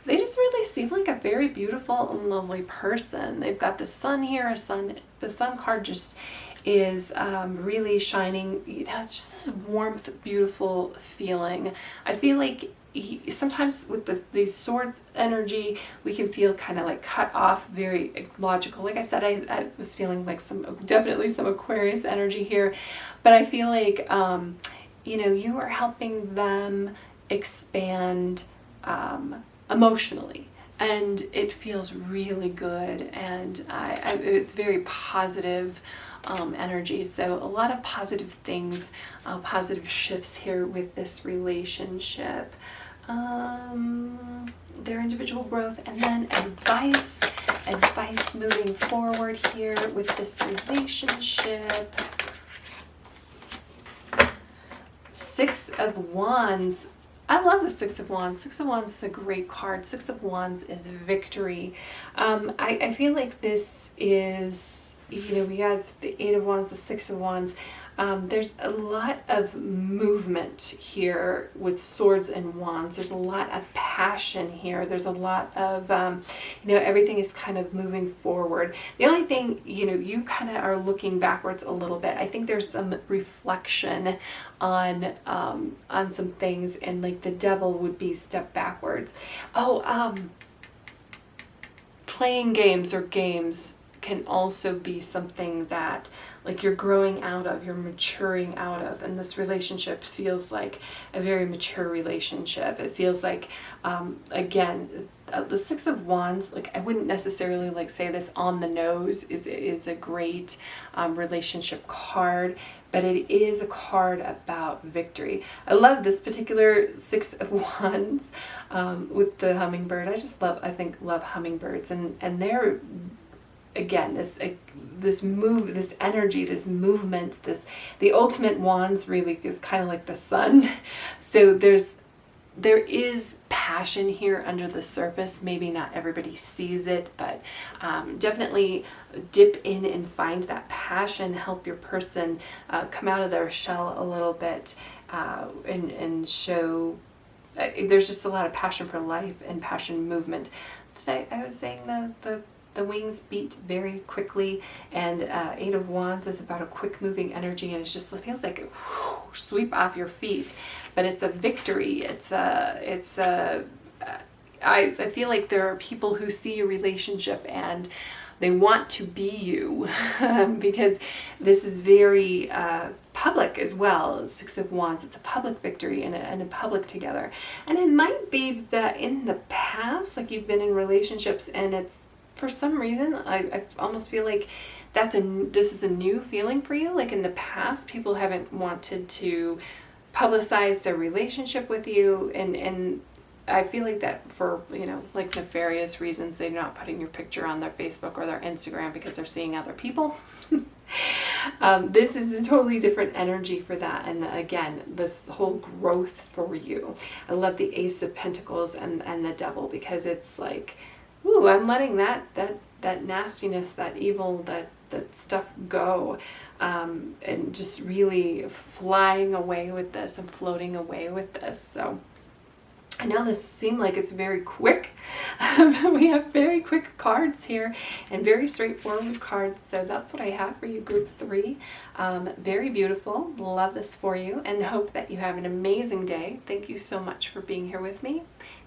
They just really seem like a very beautiful and lovely person. They've got the sun here, the sun card just is really shining. It has just this warmth, beautiful feeling. I feel like sometimes with these swords energy, we can feel kind of like cut off, very logical. Like I said, I was feeling like definitely some Aquarius energy here, but I feel like you are helping them expand emotionally, and it feels really good, and it's very positive energy. So a lot of positive things, positive shifts here with this relationship. Their individual growth, and then advice moving forward here with this relationship. Six of Wands. I love the Six of Wands. Six of Wands is a great card. Six of Wands is victory. I feel like this is, we have the Eight of Wands, the Six of Wands. There's a lot of movement here with swords and wands. There's a lot of passion here. There's a lot of, everything is kind of moving forward. The only thing, you kind of are looking backwards a little bit. I think there's some reflection on some things, and like the devil would be step backwards. Playing games can also be something that like you're growing out of, you're maturing out of, and this relationship feels like a very mature relationship. It feels like, again, the Six of Wands, like I wouldn't necessarily like say this on the nose is a great relationship card, but it is a card about victory. I love this particular Six of Wands with the hummingbird. I love hummingbirds, and they're, again, this energy, this movement, the ultimate wands really is kind of like the sun. So there is passion here under the surface. Maybe not everybody sees it, but definitely dip in and find that passion. Help your person come out of their shell a little bit, and show there's just a lot of passion for life and passion movement. I was saying the wings beat very quickly, and Eight of Wands is about a quick moving energy, and it just feels like it sweep off your feet, but it's a victory. I feel like there are people who see a relationship and they want to be you because this is very public as well. Six of Wands, it's a public victory and a public together. And it might be that in the past, like you've been in relationships and it's, for some reason, I almost feel like this is a new feeling for you. Like in the past, people haven't wanted to publicize their relationship with you, and I feel like that for, like nefarious reasons, they're not putting your picture on their Facebook or their Instagram because they're seeing other people. This is a totally different energy for that. And again, this whole growth for you. I love the Ace of Pentacles and the Devil, because it's like, ooh, I'm letting that nastiness, that evil, that stuff go, and just really flying away with this and floating away with this. So I know this seemed like it's very quick. We have very quick cards here and very straightforward cards. So that's what I have for you, group 3. Very beautiful. Love this for you and hope that you have an amazing day. Thank you so much for being here with me,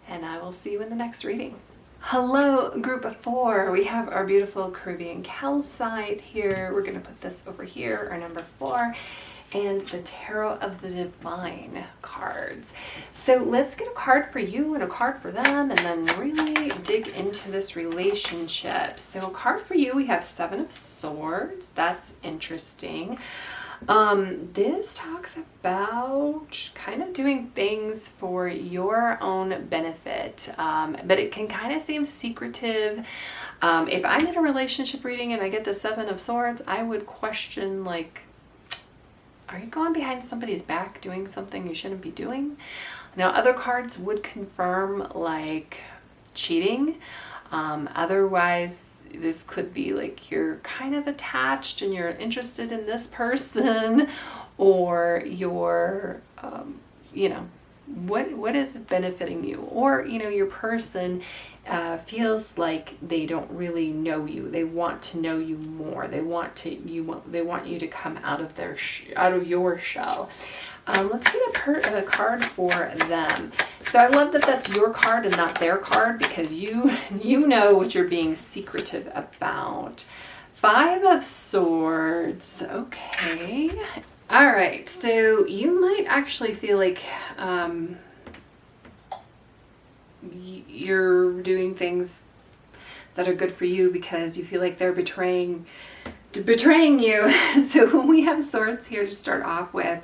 and I will see you in the next reading. Hello, group of 4. We have our beautiful Caribbean Calcite here. We're going to put this over here, our number 4, and the Tarot of the Divine cards. So let's get a card for you and a card for them, and then really dig into this relationship. So a card for you, we have 7 of Swords. That's interesting. This talks about kind of doing things for your own benefit, but it can kind of seem secretive. If I'm in a relationship reading and I get the 7 of Swords, I would question, like, are you going behind somebody's back doing something you shouldn't be doing? Now, other cards would confirm, like, cheating. Otherwise, this could be like you're kind of attached and you're interested in this person, or you're, what is benefiting you, or, your person feels like they don't really know you. They want to know you more. They want you to come out of your shell. Let's get a card for them. So I love that that's your card and not their card, because you know what you're being secretive about. 5 of Swords. Okay. All right. So you might actually feel like you're doing things that are good for you because you feel like they're betraying you. So when we have Swords here to start off with,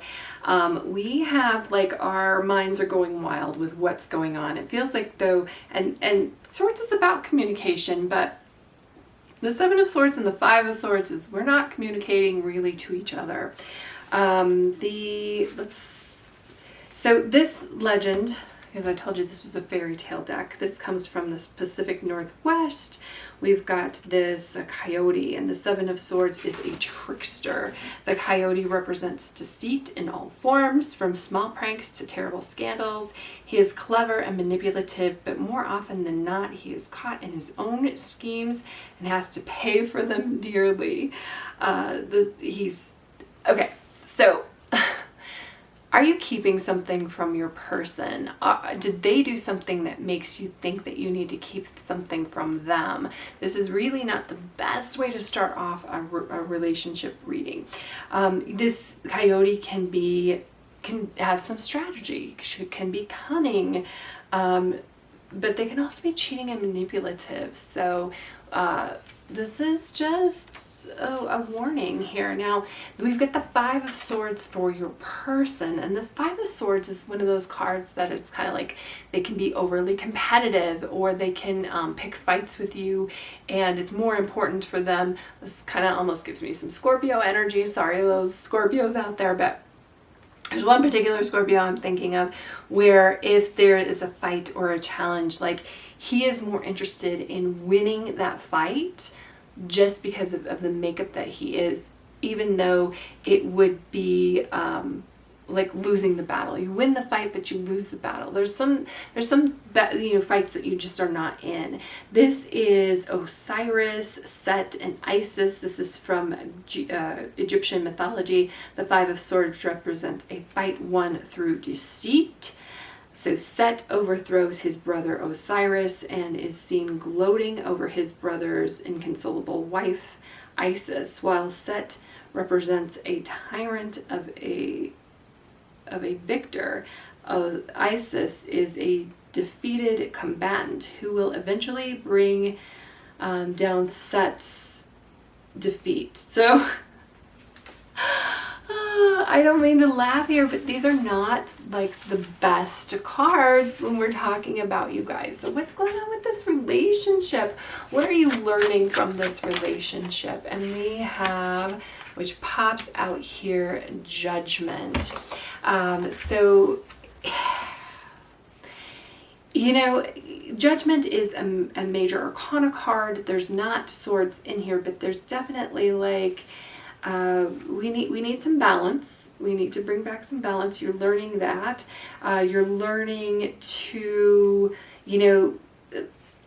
we have, like, our minds are going wild with what's going on. It feels like, though, and Swords is about communication, but the 7 of Swords and the 5 of Swords is we're not communicating really to each other. So this legend, because I told you this was a fairy tale deck, this comes from the Pacific Northwest. We've got this coyote, and the 7 of Swords is a trickster. The coyote represents deceit in all forms, from small pranks to terrible scandals. He is clever and manipulative, but more often than not, he is caught in his own schemes and has to pay for them dearly. Okay, so are you keeping something from your person? Did they do something that makes you think that you need to keep something from them? This is really not the best way to start off a relationship reading. This coyote can have some strategy, can be cunning, but they can also be cheating and manipulative. So this is just a warning here. Now, we've got the 5 of Swords for your person, and this 5 of Swords is one of those cards that it's kind of like they can be overly competitive, or they can pick fights with you, and it's more important for them. This kind of almost gives me some Scorpio energy. Sorry, those Scorpios out there, but there's one particular Scorpio I'm thinking of where if there is a fight or a challenge, like, he is more interested in winning that fight just because of the makeup that he is, even though it would be like losing the battle. You win the fight, but you lose the battle. There's some fights that you just are not in. This is Osiris, Set, and Isis. This is from Egyptian mythology. The Five of Swords represents a fight won through deceit. So Set overthrows his brother Osiris and is seen gloating over his brother's inconsolable wife, Isis, while Set represents a tyrant of a victor. Isis is a defeated combatant who will eventually bring down Set's defeat. So I don't mean to laugh here, but these are not like the best cards when we're talking about you guys. So what's going on with this relationship? What are you learning from this relationship? And we have, which pops out here, Judgment. So, you know, Judgment is a major arcana card. There's not swords in here, but there's definitely like, we need some balance. We need to bring back some balance. You're learning that. You're learning to, you know,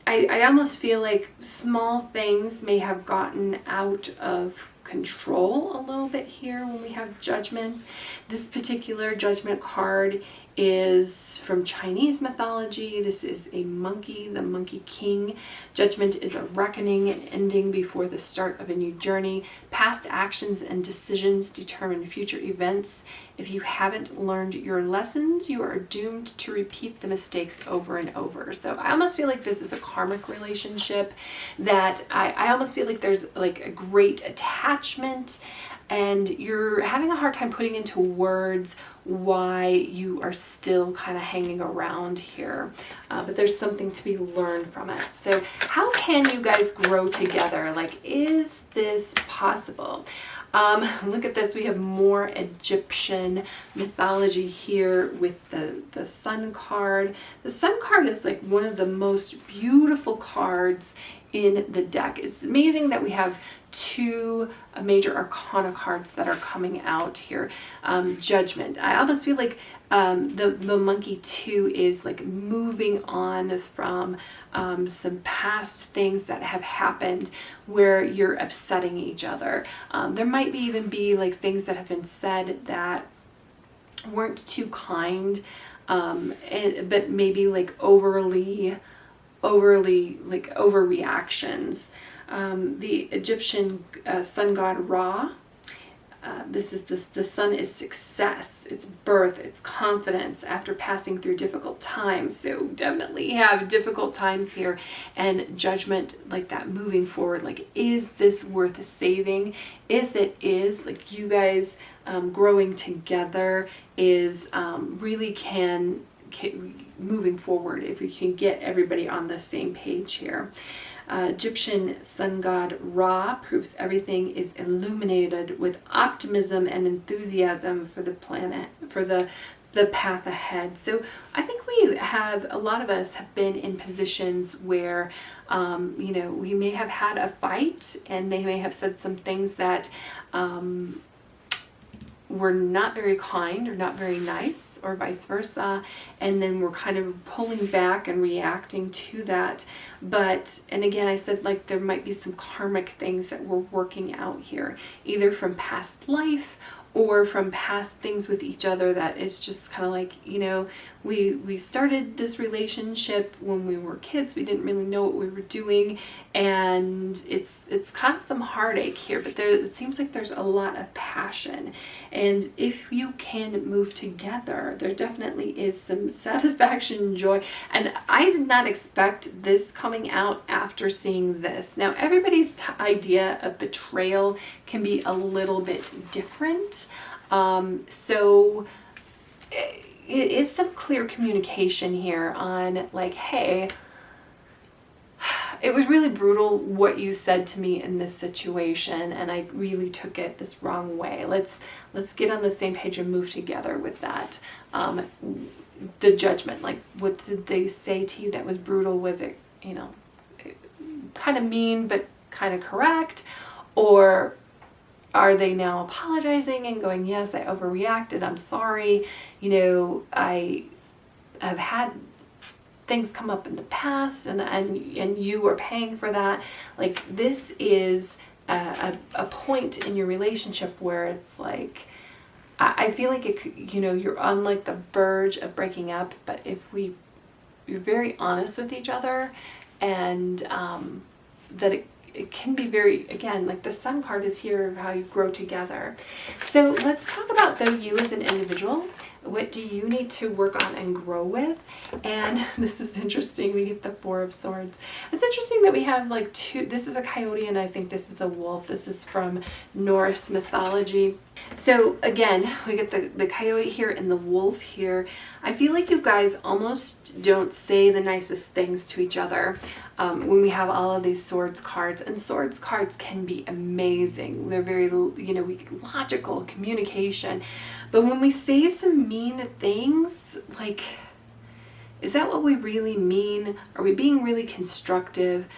I almost feel like small things may have gotten out of control a little bit here when we have Judgment. This particular Judgment card is from Chinese mythology. This is a monkey, the Monkey King. Judgment is a reckoning, an ending before the start of a new journey. Past actions and decisions determine future events. If you haven't learned your lessons, you are doomed to repeat the mistakes over and over. So I almost feel like this is a karmic relationship, that I almost feel like there's like a great attachment, and you're having a hard time putting into words why you are still kind of hanging around here. But there's something to be learned from it. So how can you guys grow together? Like, is this possible? Look at this. We have more Egyptian mythology here with the Sun card. The Sun card is like one of the most beautiful cards in the deck. It's amazing that we have two major arcana cards that are coming out here. Judgment. I almost feel like the monkey too is like moving on from some past things that have happened where you're upsetting each other. There might even be like things that have been said that weren't too kind, but maybe like overly like overreactions. The Egyptian sun god Ra, the sun is success, it's birth, it's confidence after passing through difficult times. So definitely have difficult times here, and Judgment, like that moving forward, like, is this worth saving? If it is, like, you guys growing together is really can moving forward if you can get everybody on the same page here. Egyptian sun god Ra proves everything is illuminated with optimism and enthusiasm for the planet, for the path ahead. So I think we have, a lot of us have been in positions where, you know, we may have had a fight and they may have said some things that were not very kind or not very nice, or vice versa, and then we're kind of pulling back and reacting to that. But, and again, I said, like, there might be some karmic things that we're working out here, either from past life or from past things with each other, that is just kind of like, you know, we started this relationship when we were kids. We didn't really know what we were doing, and it's caused some heartache here, but it seems like there's a lot of passion. And if you can move together, there definitely is some satisfaction and joy. And I did not expect this coming out after seeing this. Now, everybody's idea of betrayal can be a little bit different. So it is some clear communication here on, like, hey, it was really brutal what you said to me in this situation, and I really took it this wrong way. Let's get on the same page and move together with that. The Judgment, like, what did they say to you that was brutal? Was it, you know, kind of mean but kind of correct? Or are they now apologizing and going, yes, I overreacted, I'm sorry, you know, I have had things come up in the past, and you are paying for that. Like, this is a point in your relationship where it's like, I feel like it, you know, you're on like the verge of breaking up, but if you're very honest with each other, and that it can be very, again, like the Sun card is here of how you grow together. So let's talk about, though, you as an individual. What do you need to work on and grow with? And this is interesting. We get the Four of Swords. It's interesting that we have like two. This is a coyote, and I think this is a wolf. This is from Norse mythology. So again, we get the coyote here and the wolf here. I feel like you guys almost don't say the nicest things to each other when we have all of these swords cards. And swords cards can be amazing. They're very, you know, logical communication. But when we say some mean things, like, is that what we really mean? Are we being really constructive?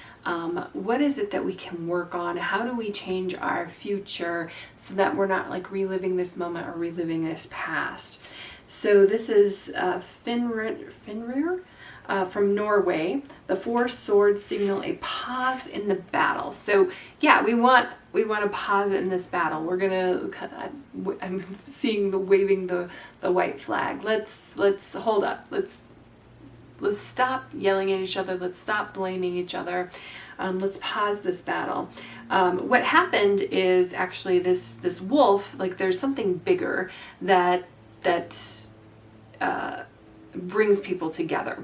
What is it that we can work on? How do we change our future so that we're not like reliving this moment or reliving this past? So this is Fenrir from Norway. The Four Swords signal a pause in the battle. So yeah, we want to pause in this battle. We're gonna. I'm seeing waving the white flag. Let's hold up. Let's stop yelling at each other. Let's stop blaming each other. Let's pause this battle. What happened is actually this wolf, like, there's something bigger that brings people together.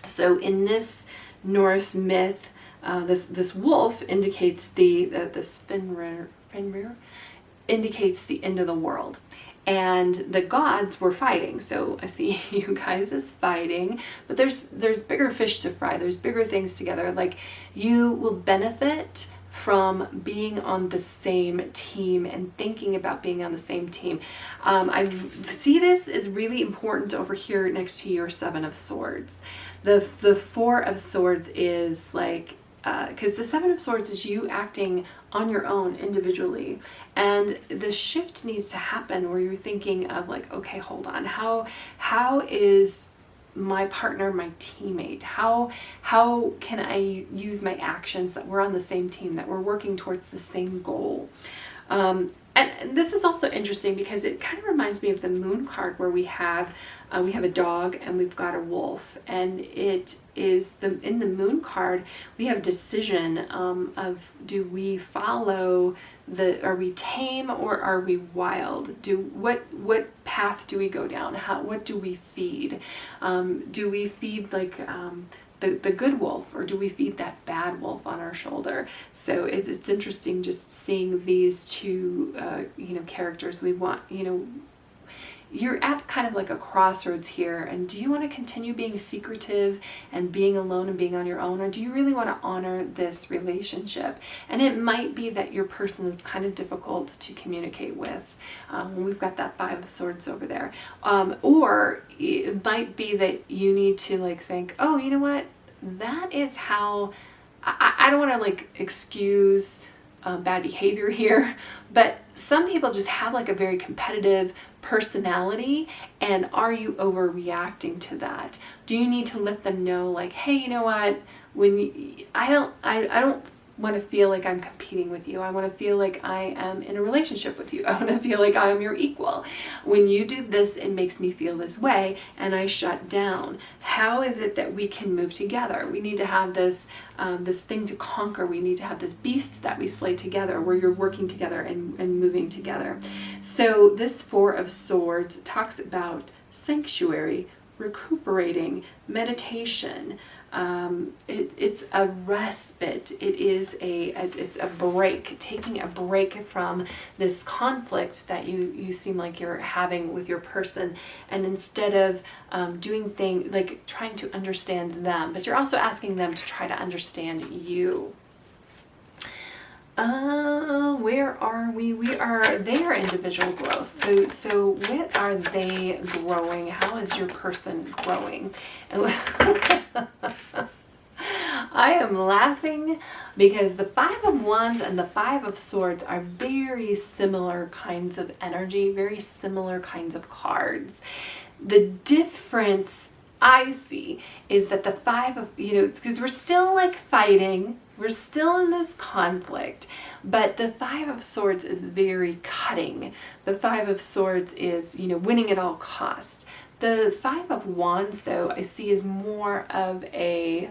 So in this Norse myth, this wolf indicates this Fenrir indicates the end of the world. And the gods were fighting. So I see you guys as fighting, but there's bigger fish to fry. There's bigger things together. Like, you will benefit from being on the same team and thinking about being on the same team. I see this as really important over here next to your Seven of Swords. The Four of Swords is like, because the Seven of Swords is you acting on your own individually, and the shift needs to happen where you're thinking of like, okay, hold on, how is my partner my teammate? How can I use my actions that we're on the same team, that we're working towards the same goal? And this is also interesting because it kind of reminds me of the Moon card, where we have a dog and we've got a wolf, and it is in the Moon card we have decision of, do we follow are we tame or are we wild? What path do we go down? What do we feed? Do we feed like the good wolf, or do we feed that bad wolf on our shoulder? So it's interesting just seeing these two characters. We want, you're at kind of like a crossroads here, and do you want to continue being secretive and being alone and being on your own, or do you really want to honor this relationship? And it might be that your person is kind of difficult to communicate with. We've got that Five of Swords over there. Or it might be that you need to like think, oh, you know what? That is how, I don't want to like excuse bad behavior here, but some people just have like a very competitive personality, and are you overreacting to that? Do you need to let them know, like, hey, you know what, I don't want to feel like I'm competing with you. I want to feel like I am in a relationship with you. I want to feel like I am your equal. When you do this, it makes me feel this way, and I shut down. How is it that we can move together? We need to have this thing to conquer. We need to have this beast that we slay together, where you're working together and moving together. So this Four of Swords talks about sanctuary, recuperating, meditation. It's a respite. It's a break, taking a break from this conflict that you seem like you're having with your person, and instead of doing things like trying to understand them, but you're also asking them to try to understand you. Where are we? We are their individual growth. So what are they growing? How is your person growing? I am laughing because the Five of Wands and the Five of Swords are very similar kinds of energy, very similar kinds of cards. The difference I see is that the Five of, it's because we're still like fighting, we're still in this conflict, but the Five of Swords is very cutting. The Five of Swords is, winning at all costs. The Five of Wands, though, I see is more of a,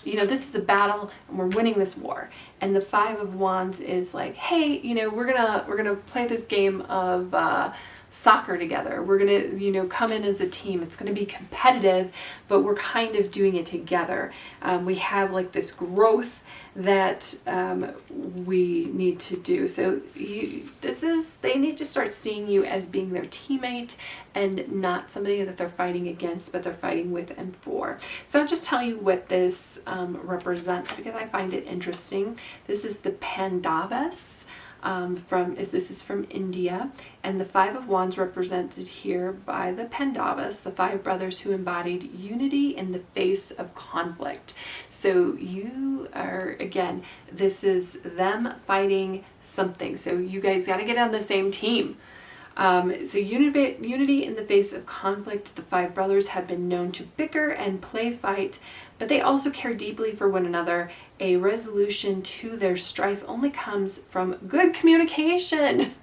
this is a battle and we're winning this war. And the Five of Wands is like, hey, we're gonna play this game of soccer together. We're gonna, come in as a team. It's gonna be competitive, but we're kind of doing it together. We have like this growth that we need to do. So they need to start seeing you as being their teammate and not somebody that they're fighting against, but they're fighting with and for. So I'll just tell you what this represents because I find it interesting. This is the Pandavas. This is from India, and the Five of Wands represented here by the Pandavas, the five brothers who embodied unity in the face of conflict. So you are, again, this is them fighting something. So you guys got to get on the same team. So unity in the face of conflict. The five brothers have been known to bicker and play fight, but they also care deeply for one another. A resolution to their strife only comes from good communication.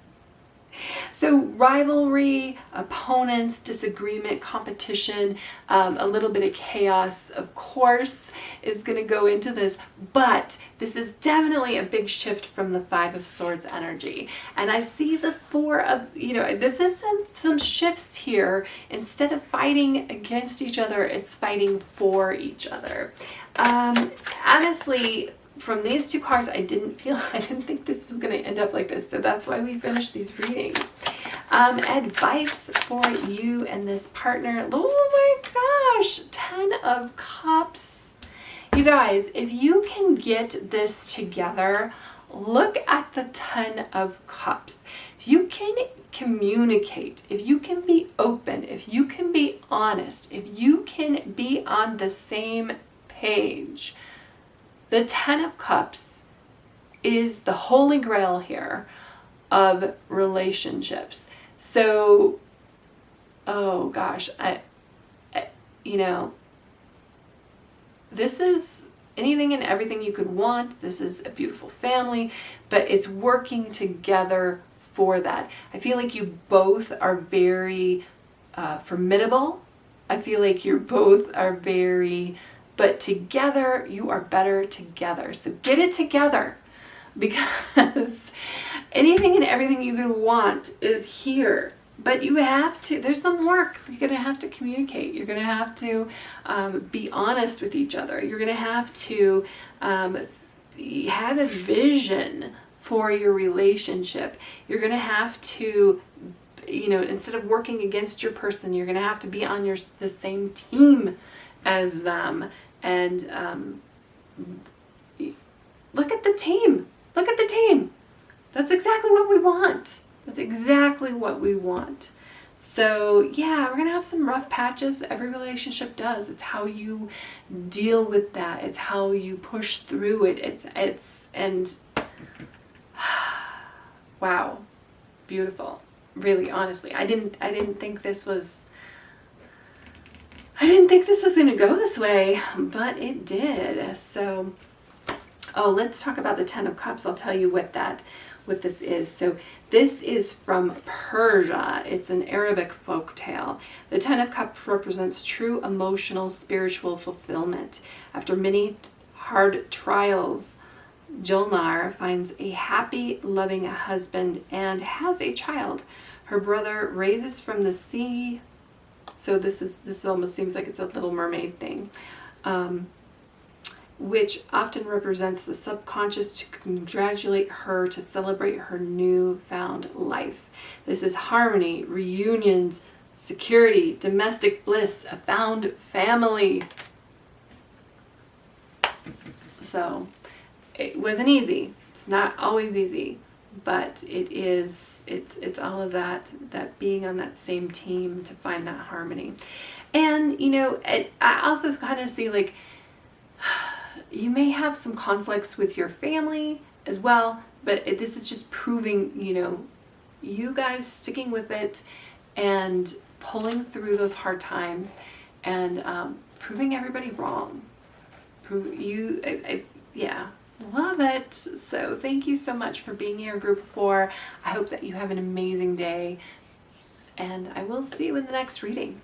So rivalry, opponents, disagreement, competition, a little bit of chaos, of course, is going to go into this. But this is definitely a big shift from the Five of Swords energy. And I see the Four of, this is some shifts here. Instead of fighting against each other, it's fighting for each other. Honestly, from these two cards, I didn't think this was going to end up like this. So that's why we finished these readings. Advice for you and this partner. Oh my gosh, 10 of Cups. You guys, if you can get this together, look at the 10 of Cups. If you can communicate, if you can be open, if you can be honest, if you can be on the same page, the 10 of Cups is the holy grail here of relationships. So, oh gosh, this is anything and everything you could want. This is a beautiful family, but it's working together for that. I feel like you both are very formidable. I feel like you both are very, but together you are better together. So get it together, because anything and everything you could want is here. But you have to, there's some work. You're going to have to communicate. You're going to have to be honest with each other. You're going to have to have a vision for your relationship. You're going to have to, instead of working against your person, you're going to have to be on the same team as them. And look at the team. Look at the team. That's exactly what we want. That's exactly what we want. So yeah, we're going to have some rough patches. Every relationship does. It's how you deal with that. It's how you push through it. And wow, beautiful. Really, honestly, I didn't think this was going to go this way, but it did. So, let's talk about the 10 of Cups. I'll tell you what this is. So this is from Persia. It's an Arabic folktale. The 10 of Cups represents true emotional, spiritual fulfillment. After many hard trials, Julnar finds a happy, loving husband and has a child. Her brother raises from the sea. So this almost seems like it's a Little Mermaid thing. Which often represents the subconscious to congratulate her, to celebrate her newfound life. This is harmony, reunions, security, domestic bliss, a found family. So it wasn't easy. It's not always easy, but it's all of that being on that same team to find that harmony. And I also kind of see like you may have some conflicts with your family as well, but this is just proving, you know, you guys sticking with it and pulling through those hard times and proving everybody wrong. Yeah, love it. So thank you so much for being here, group 4. I hope that you have an amazing day, and I will see you in the next reading.